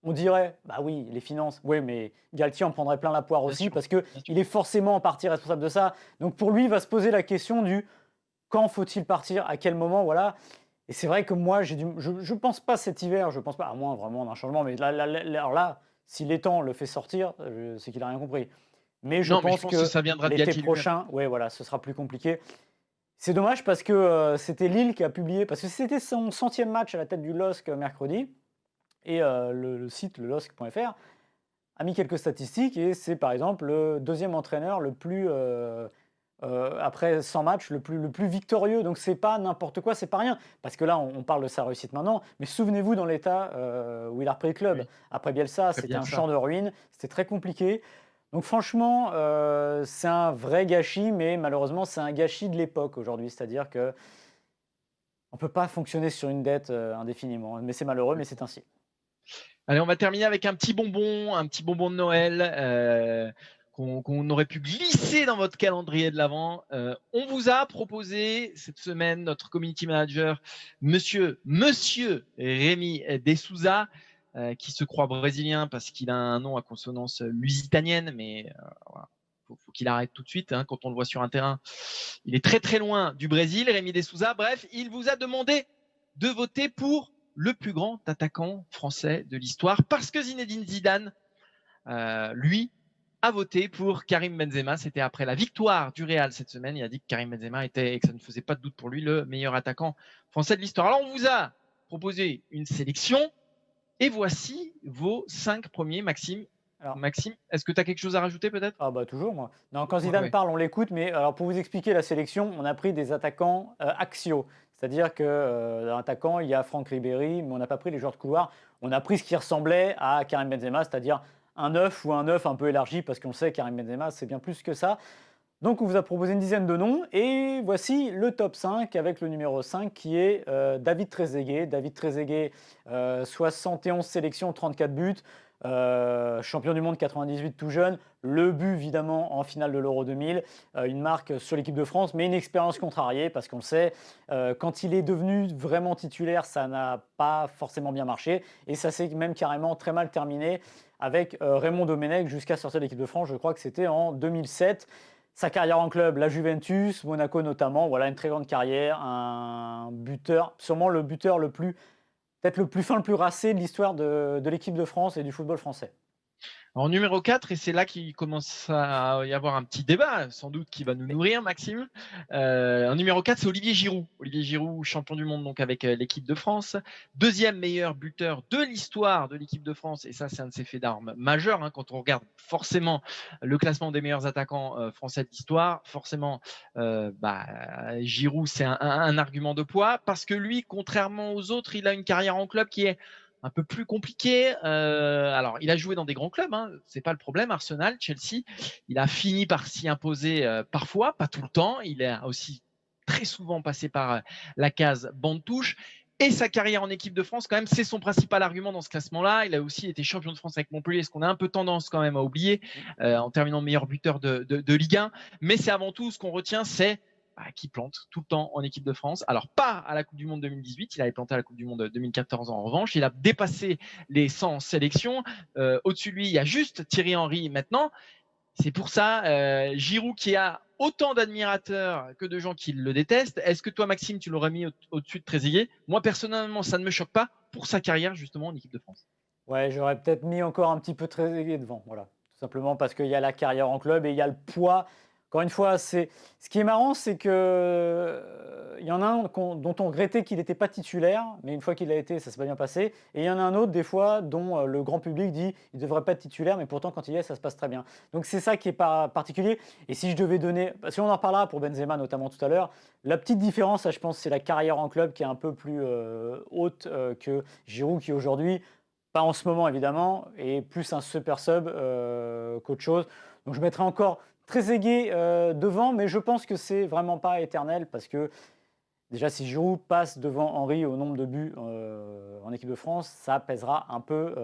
on dirait, bah oui, les finances, oui, mais Galtier en prendrait plein la poire aussi parce qu'il est forcément en partie responsable de ça. Donc pour lui, il va se poser la question du quand faut-il partir, à quel moment, voilà. Et c'est vrai que moi, je ne pense pas cet hiver, je pense pas, à moins vraiment d'un changement, mais alors là, si l'étang le fait sortir, c'est qu'il n'a rien compris. Mais je pense que ça viendra de l'été prochain, ouais, voilà, ce sera plus compliqué. C'est dommage parce que c'était Lille qui a publié, parce que c'était son 100e match à la tête du LOSC mercredi. Et le site, le LOSC.fr, a mis quelques statistiques et c'est par exemple le deuxième entraîneur le plus, après 100 matchs, le plus victorieux. Donc c'est pas n'importe quoi, c'est pas rien. Parce que là, on parle de sa réussite maintenant, mais souvenez-vous dans l'état où il a repris le club. Oui. Après Bielsa, c'était un champ de ruines, c'était très compliqué. Donc franchement, c'est un vrai gâchis, mais malheureusement, c'est un gâchis de l'époque aujourd'hui. C'est-à-dire que On ne peut pas fonctionner sur une dette indéfiniment, mais c'est malheureux, mais c'est ainsi. Allez, on va terminer avec un petit bonbon de Noël qu'on aurait pu glisser dans votre calendrier de l'Avent. On vous a proposé cette semaine, notre community manager, monsieur Rémi De Souza, qui se croit brésilien parce qu'il a un nom à consonance lusitanienne, mais voilà. Faut qu'il arrête tout de suite quand on le voit sur un terrain. Il est très très loin du Brésil, Rémi De Souza. Bref, il vous a demandé de voter pour le plus grand attaquant français de l'histoire parce que Zinedine Zidane, lui, a voté pour Karim Benzema. C'était après la victoire du Real cette semaine. Il a dit que Karim Benzema était, et que ça ne faisait pas de doute pour lui, le meilleur attaquant français de l'histoire. Alors, on vous a proposé une sélection et voici vos 5 premiers, Maxime. Alors, Maxime, est-ce que tu as quelque chose à rajouter peut-être? Ah bah toujours moi. Non, quand Zidane parle, on l'écoute, mais alors pour vous expliquer la sélection, on a pris des attaquants axiaux. C'est-à-dire que dans l'attaquant, il y a Franck Ribéry, mais on n'a pas pris les joueurs de couloir. On a pris ce qui ressemblait à Karim Benzema, c'est-à-dire un 9 ou un 9 un peu élargi, parce qu'on sait Karim Benzema, c'est bien plus que ça. Donc on vous a proposé une dizaine de noms, et voici le top 5 avec le numéro 5 qui est David Trezeguet. David Trezeguet, 71 sélections, 34 buts. Champion du monde 98 tout jeune, le but évidemment en finale de l'Euro 2000, une marque sur l'équipe de France, mais une expérience contrariée parce qu'on le sait, quand il est devenu vraiment titulaire, ça n'a pas forcément bien marché et ça s'est même carrément très mal terminé avec Raymond Domenech jusqu'à sortir de l'équipe de France, je crois que c'était en 2007. Sa carrière en club, la Juventus, Monaco notamment, voilà une très grande carrière, un buteur, sûrement le buteur peut-être le plus fin, le plus racé de l'histoire de l'équipe de France et du football français. En numéro 4, et c'est là qu'il commence à y avoir un petit débat, sans doute qui va nous nourrir, Maxime. En numéro 4, c'est Olivier Giroud. Olivier Giroud, champion du monde donc avec l'équipe de France. Deuxième meilleur buteur de l'histoire de l'équipe de France. Et ça, c'est un de ses faits d'armes majeurs. Quand on regarde forcément le classement des meilleurs attaquants français de l'histoire, forcément, Giroud, c'est un argument de poids. Parce que lui, contrairement aux autres, il a une carrière en club qui est un peu plus compliqué. Alors, il a joué dans des grands clubs, c'est pas le problème. Arsenal, Chelsea, il a fini par s'y imposer parfois, pas tout le temps. Il a aussi très souvent passé par la case banc de touche. Et sa carrière en équipe de France, quand même, c'est son principal argument dans ce classement-là. Il a aussi été champion de France avec Montpellier, ce qu'on a un peu tendance quand même à oublier, en terminant meilleur buteur de Ligue 1. Mais c'est avant tout, ce qu'on retient, c'est qui plante tout le temps en équipe de France. Alors, pas à la Coupe du Monde 2018, il avait planté à la Coupe du Monde 2014 en revanche. Il a dépassé les 100 sélections. Au-dessus de lui, il y a juste Thierry Henry maintenant. C'est pour ça, Giroud qui a autant d'admirateurs que de gens qui le détestent. Est-ce que toi, Maxime, tu l'aurais mis au-dessus de Trezeguet? Moi, personnellement, ça ne me choque pas pour sa carrière justement en équipe de France. Ouais, j'aurais peut-être mis encore un petit peu Trezeguet devant, voilà. Tout simplement parce qu'il y a la carrière en club et il y a le poids. Encore une fois, ce qui est marrant, c'est que il y en a un dont on regrettait qu'il n'était pas titulaire, mais une fois qu'il l'a été, ça s'est pas bien passé. Et il y en a un autre, des fois, dont le grand public dit il ne devrait pas être titulaire, mais pourtant, quand il y est, ça se passe très bien. Donc c'est ça qui est pas particulier. Et si je devais donner, si on en reparlera pour Benzema notamment tout à l'heure, la petite différence, je pense, c'est la carrière en club qui est un peu plus haute que Giroud, qui aujourd'hui, pas en ce moment évidemment, est plus un super sub qu'autre chose. Donc je mettrai encore Trezeguet devant, mais je pense que c'est vraiment pas éternel parce que déjà si Giroud passe devant Henry au nombre de buts en équipe de France, ça pèsera un peu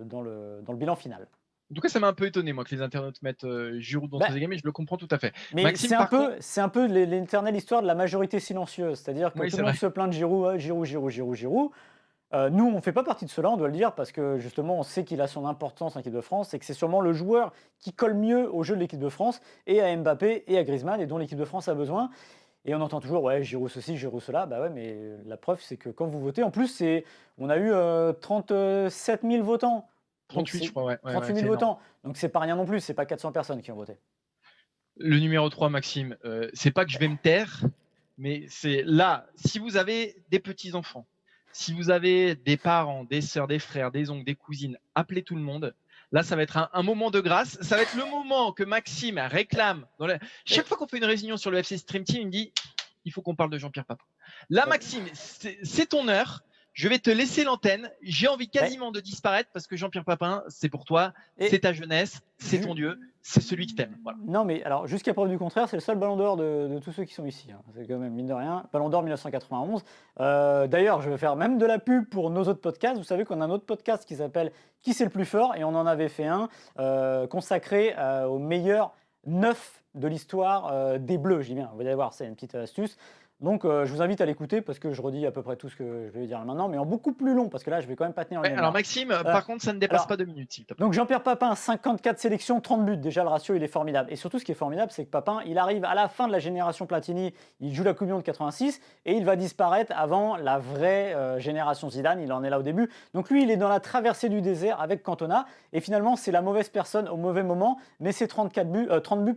dans le bilan final. En tout cas, ça m'a un peu étonné, moi, que les internautes mettent Giroud dans Trezeguet, mais je le comprends tout à fait. Mais Maxime, c'est un peu l'éternelle histoire de la majorité silencieuse, c'est-à-dire que tout le monde se plaint de Giroud, Giroud. Nous, on ne fait pas partie de cela, on doit le dire, parce que justement, on sait qu'il a son importance en équipe de France et que c'est sûrement le joueur qui colle mieux au jeu de l'équipe de France et à Mbappé et à Griezmann et dont l'équipe de France a besoin. Et on entend toujours, ouais, Giroud ceci, Giroud cela. Bah ouais, mais la preuve, c'est que quand vous votez, en plus, on a eu 37 000 votants. 38, je crois, ouais. 38 000 votants. Donc, c'est pas rien non plus, c'est pas 400 personnes qui ont voté. Le numéro 3, Maxime, c'est pas que je vais me taire, mais c'est là, si vous avez des petits-enfants, si vous avez des parents, des sœurs, des frères, des oncles, des cousines, appelez tout le monde. Là, ça va être un moment de grâce. Ça va être le moment que Maxime réclame. Chaque fois qu'on fait une réunion sur le FC Stream Team, il me dit il faut qu'on parle de Jean-Pierre Papin. Là, Maxime, c'est ton heure. Je vais te laisser l'antenne. J'ai envie quasiment de disparaître parce que Jean-Pierre Papin, c'est pour toi, c'est ta jeunesse, c'est ton Dieu, c'est celui qui t'aime. Voilà. Non, mais alors, jusqu'à preuve du contraire, c'est le seul ballon d'or de tous ceux qui sont ici. C'est quand même, mine de rien, ballon d'or 1991. D'ailleurs, je vais faire même de la pub pour nos autres podcasts. Vous savez qu'on a un autre podcast qui s'appelle Qui c'est le plus fort ? Et on en avait fait un consacré aux meilleurs 9 de l'histoire des Bleus. Je dis bien, vous allez voir, c'est une petite astuce. Donc, je vous invite à l'écouter parce que je redis à peu près tout ce que je vais dire maintenant, mais en beaucoup plus long parce que là, je vais quand même pas tenir le alors Maxime, par contre, ça ne dépasse pas 2 minutes, s'il te plaît. Donc Jean-Pierre Papin, 54 sélections, 30 buts. Déjà, le ratio, il est formidable. Et surtout, ce qui est formidable, c'est que Papin, il arrive à la fin de la génération Platini, il joue la Coupe du Monde 86 et il va disparaître avant la vraie génération Zidane. Il en est là au début. Donc lui, il est dans la traversée du désert avec Cantona. Et finalement, c'est la mauvaise personne au mauvais moment. Mais c'est 30 buts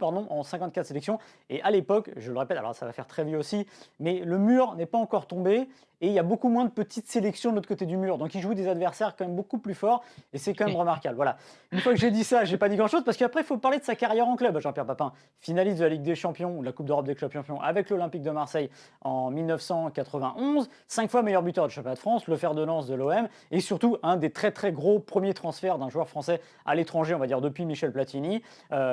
en 54 sélections. Et à l'époque, je le répète, alors ça va faire très vieux aussi, mais le mur n'est pas encore tombé. Et il y a beaucoup moins de petites sélections de l'autre côté du mur. Donc il joue des adversaires quand même beaucoup plus forts. Et c'est quand même remarquable. Voilà. Une fois que j'ai dit ça, j'ai pas dit grand-chose. Parce qu'après, il faut parler de sa carrière en club. Jean-Pierre Papin, finaliste de la Ligue des Champions, ou de la Coupe d'Europe des clubs champions, avec l'Olympique de Marseille en 1991. 5 fois meilleur buteur du championnat de France, le fer de lance de l'OM. Et surtout, un des très très gros premiers transferts d'un joueur français à l'étranger, on va dire depuis Michel Platini.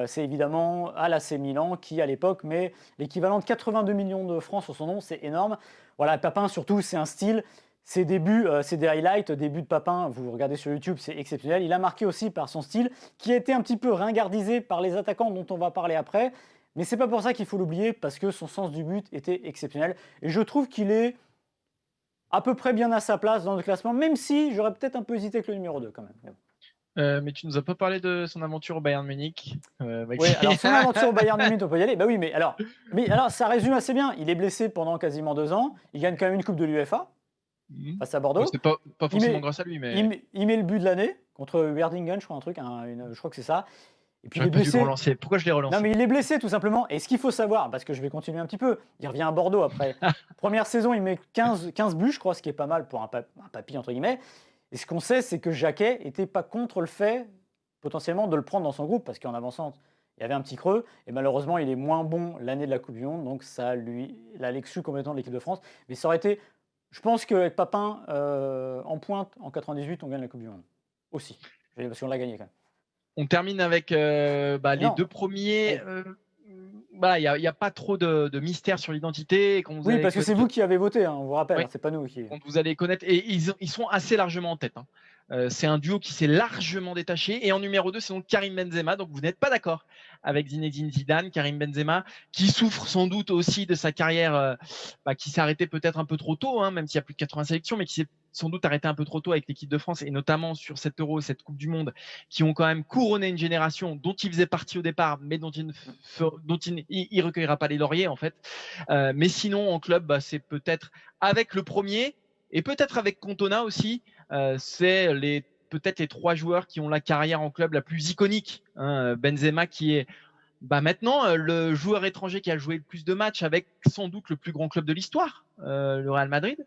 C'est évidemment à l'AC Milan qui, à l'époque, met l'équivalent de 82 millions de francs sur son nom. C'est énorme. Voilà, Papin, surtout, c'est un style. Ses débuts, c'est des highlights, début de Papin, vous regardez sur YouTube, c'est exceptionnel. Il a marqué aussi par son style, qui a été un petit peu ringardisé par les attaquants dont on va parler après. Mais c'est pas pour ça qu'il faut l'oublier, parce que son sens du but était exceptionnel. Et je trouve qu'il est à peu près bien à sa place dans le classement, même si j'aurais peut-être un peu hésité avec le numéro 2 quand même. Mais tu nous as pas parlé de son aventure au Bayern Munich. Oui, alors son aventure au Bayern Munich, on peut y aller. Bah oui, mais alors ça résume assez bien. Il est blessé pendant quasiment 2 ans. Il gagne quand même une coupe de l'UEFA face à Bordeaux. C'est pas forcément grâce à lui, mais il met le but de l'année contre Werdingen, je crois je crois que c'est ça. Et puis il est j'aurais pas dû blessé. le relancer. Pourquoi je l'ai relancé ? Non, mais il est blessé tout simplement. Et ce qu'il faut savoir, parce que je vais continuer un petit peu, il revient à Bordeaux après. Première saison, il met 15 buts, je crois, ce qui est pas mal pour un papy entre guillemets. Et ce qu'on sait, c'est que Jacquet n'était pas contre le fait potentiellement de le prendre dans son groupe, parce qu'en avançant, il y avait un petit creux, et malheureusement, il est moins bon l'année de la Coupe du Monde, donc ça l'a exclu complètement de l'équipe de France. Mais ça aurait été, je pense qu'avec Papin en pointe, en 98, on gagne la Coupe du Monde. Aussi, parce qu'on l'a gagné quand même. On termine avec les 2 premiers. Il n'y a pas trop de mystère sur l'identité. Oui, parce que c'est vous qui avez voté, on vous rappelle, c'est pas nous qui. Donc vous allez connaître, et ils sont assez largement en tête. C'est un duo qui s'est largement détaché. Et en numéro 2, c'est donc Karim Benzema. Donc vous n'êtes pas d'accord avec Zinedine Zidane. Karim Benzema, qui souffre sans doute aussi de sa carrière, qui s'est arrêtée peut-être un peu trop tôt, même s'il y a plus de 80 sélections, mais qui s'est sans doute arrêté un peu trop tôt avec l'équipe de France, et notamment sur cet Euro, cette Coupe du Monde, qui ont quand même couronné une génération dont il faisait partie au départ, mais dont il ne recueillera pas les lauriers en fait. Mais sinon, en club, c'est peut-être avec le premier, et peut-être avec Cantona aussi, c'est peut-être les 3 joueurs qui ont la carrière en club la plus iconique. Benzema qui est maintenant le joueur étranger qui a joué le plus de matchs avec sans doute le plus grand club de l'histoire, le Real Madrid,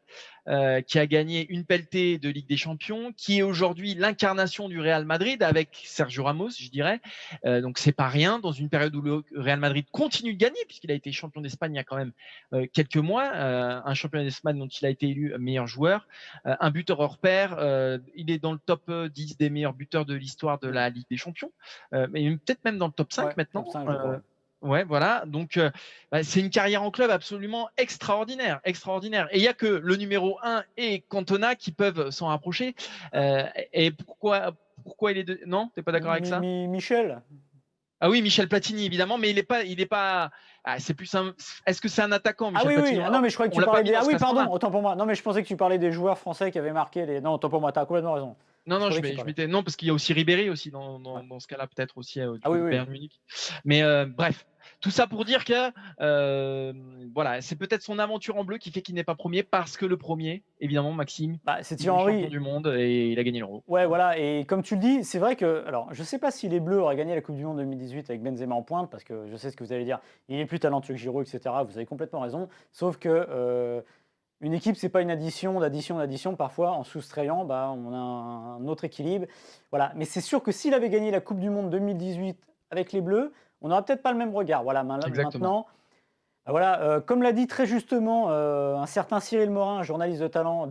qui a gagné une pelletée de Ligue des Champions, qui est aujourd'hui l'incarnation du Real Madrid avec Sergio Ramos, je dirais. Donc c'est pas rien dans une période où le Real Madrid continue de gagner, puisqu'il a été champion d'Espagne il y a quand même quelques mois, un champion d'Espagne dont il a été élu meilleur joueur, un buteur hors pair, il est dans le top 10 des meilleurs buteurs de l'histoire de la Ligue des Champions, mais peut-être même dans le top 5 maintenant. Top 5, Ouais, voilà. Donc, c'est une carrière en club absolument extraordinaire. Et il n'y a que le numéro 1 et Cantona qui peuvent s'en rapprocher. Et pourquoi il est non, t'es pas d'accord avec ça ? Michel. Ah oui, Michel Platini évidemment, mais il est pas. C'est plus un. Est-ce que c'est un attaquant, Michel Platini ? Oui. Non, mais je croyais que tu parlais des. Ah oui, pardon. Autant pour moi. Non, mais je pensais que tu parlais des joueurs français qui avaient marqué les. Non, autant pour moi. T'as complètement raison. Non, non, parce qu'il y a aussi Ribéry aussi dans ce cas-là, peut-être aussi du Bayern Munich. Mais bref, tout ça pour dire que voilà, c'est peut-être son aventure en bleu qui fait qu'il n'est pas premier, parce que le premier, évidemment, Maxime, c'est Thierry Henry, champion du monde, et il a gagné l'Euro. Ouais, voilà. Et comme tu le dis, c'est vrai que, alors, je sais pas si les Bleus auraient gagné la Coupe du Monde 2018 avec Benzema en pointe, parce que je sais ce que vous allez dire. Il est plus talentueux que Giroud, etc. Vous avez complètement raison. Sauf que une équipe, c'est pas une addition. Parfois, en soustrayant, on a un autre équilibre. Voilà. Mais c'est sûr que s'il avait gagné la Coupe du Monde 2018 avec les Bleus, on n'aurait peut-être pas le même regard. Voilà. Maintenant, Voilà, comme l'a dit très justement un certain Cyril Morin, un journaliste de talent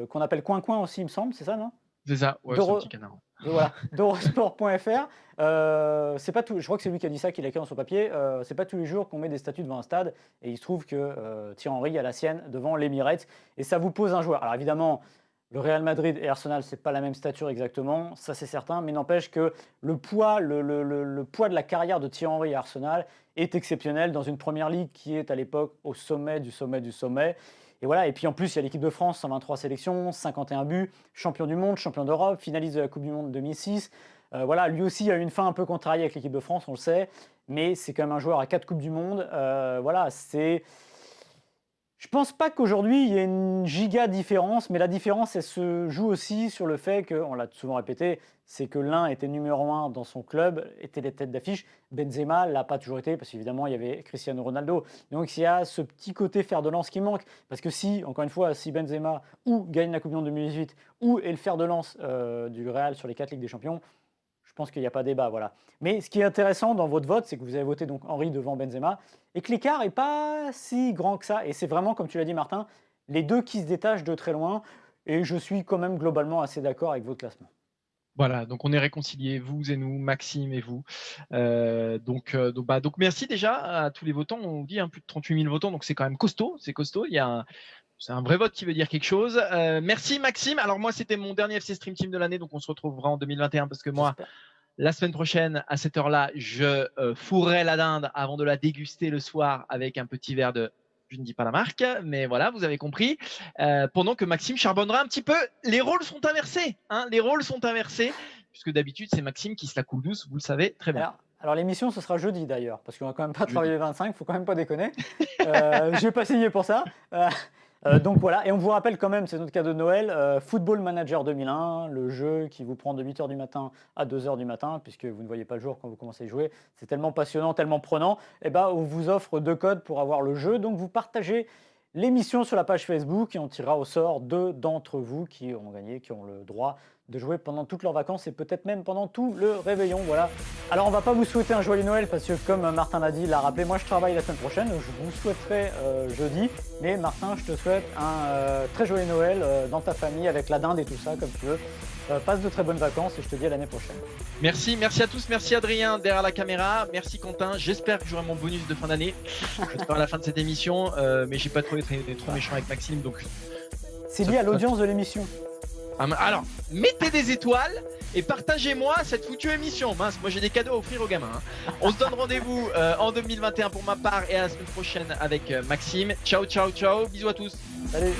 qu'on appelle Coin aussi, il me semble, c'est ça, non? C'est ça, ouais, c'est un petit canard. Voilà, d'Eurosport.fr. C'est pas tout, je crois que c'est lui qui a dit ça, qui l'a écrit dans son papier. C'est pas tous les jours qu'on met des statues devant un stade. Et il se trouve que Thierry Henry a la sienne devant l'Emirates. Et ça vous pose un joueur. Alors évidemment, le Real Madrid et Arsenal, c'est pas la même stature exactement, ça c'est certain. Mais n'empêche que le poids de la carrière de Thierry Henry à Arsenal est exceptionnel dans une première ligue qui est à l'époque au sommet du sommet du sommet. Et voilà, et puis en plus, il y a l'équipe de France, 123 sélections, 51 buts, champion du monde, champion d'Europe, finaliste de la Coupe du Monde 2006. Voilà, lui aussi a eu une fin un peu contrariée avec l'équipe de France, on le sait, mais c'est quand même un joueur à 4 Coupes du Monde. Voilà, c'est... Je pense pas qu'aujourd'hui, il y ait une giga différence, mais la différence, elle se joue aussi sur le fait que, on l'a souvent répété, c'est que l'un était numéro 1 dans son club, était les têtes d'affiche. Benzema l'a pas toujours été, parce qu'évidemment, il y avait Cristiano Ronaldo. Donc, il y a ce petit côté fer de lance qui manque. Parce que si, encore une fois, si Benzema ou gagne la Coupe du Monde 2018, ou est le fer de lance du Real sur les 4 Ligues des Champions, je pense qu'il n'y a pas débat, voilà. Mais ce qui est intéressant dans votre vote, c'est que vous avez voté donc Henry devant Benzema, et que l'écart n'est pas si grand que ça. Et c'est vraiment, comme tu l'as dit Martin, les deux qui se détachent de très loin. Et je suis quand même globalement assez d'accord avec votre classement. Voilà, donc on est réconciliés, vous et nous, Maxime et vous. Donc merci déjà à tous les votants. On vous dit plus de 38 000 votants, donc c'est quand même costaud. C'est costaud. C'est un vrai vote qui veut dire quelque chose. Merci Maxime. Alors moi, c'était mon dernier FC Stream Team de l'année, donc on se retrouvera en 2021 parce que moi, la semaine prochaine, à cette heure-là, je fourrerai la dinde avant de la déguster le soir avec un petit verre de... Je ne dis pas la marque, mais voilà, vous avez compris. Pendant que Maxime charbonnera un petit peu, les rôles sont inversés. Les rôles sont inversés, puisque d'habitude, c'est Maxime qui se la coule douce, vous le savez très bien. Alors l'émission, ce sera jeudi d'ailleurs, parce qu'on va quand même pas travailler le 25, il faut quand même pas déconner. Je vais pas signer pour ça. Donc voilà, et on vous rappelle quand même, c'est notre cadeau de Noël, Football Manager 2001, le jeu qui vous prend de 8h du matin à 2h du matin, puisque vous ne voyez pas le jour quand vous commencez à jouer. C'est tellement passionnant, tellement prenant. Et on vous offre 2 codes pour avoir le jeu. Donc vous partagez l'émission sur la page Facebook et on tirera au sort 2 d'entre vous qui ont gagné, qui ont le droit de jouer pendant toutes leurs vacances et peut-être même pendant tout le réveillon. Voilà. Alors on va pas vous souhaiter un joyeux Noël parce que comme Martin l'a dit, l'a rappelé, moi je travaille la semaine prochaine, je vous souhaiterai jeudi. Mais Martin, je te souhaite un très joyeux Noël dans ta famille avec la dinde et tout ça comme tu veux. Passe de très bonnes vacances et je te dis à l'année prochaine. Merci à tous, merci Adrien derrière la caméra, merci Quentin, j'espère que j'aurai mon bonus de fin d'année. J'espère à la fin de cette émission, mais j'ai pas trouvé trop méchant avec Maxime, donc... C'est lié à l'audience de l'émission. Alors, mettez des étoiles et partagez-moi cette foutue émission. Mince, moi j'ai des cadeaux à offrir aux gamins. On se donne rendez-vous en 2021 pour ma part et à la semaine prochaine avec Maxime. Ciao, bisous à tous. Salut.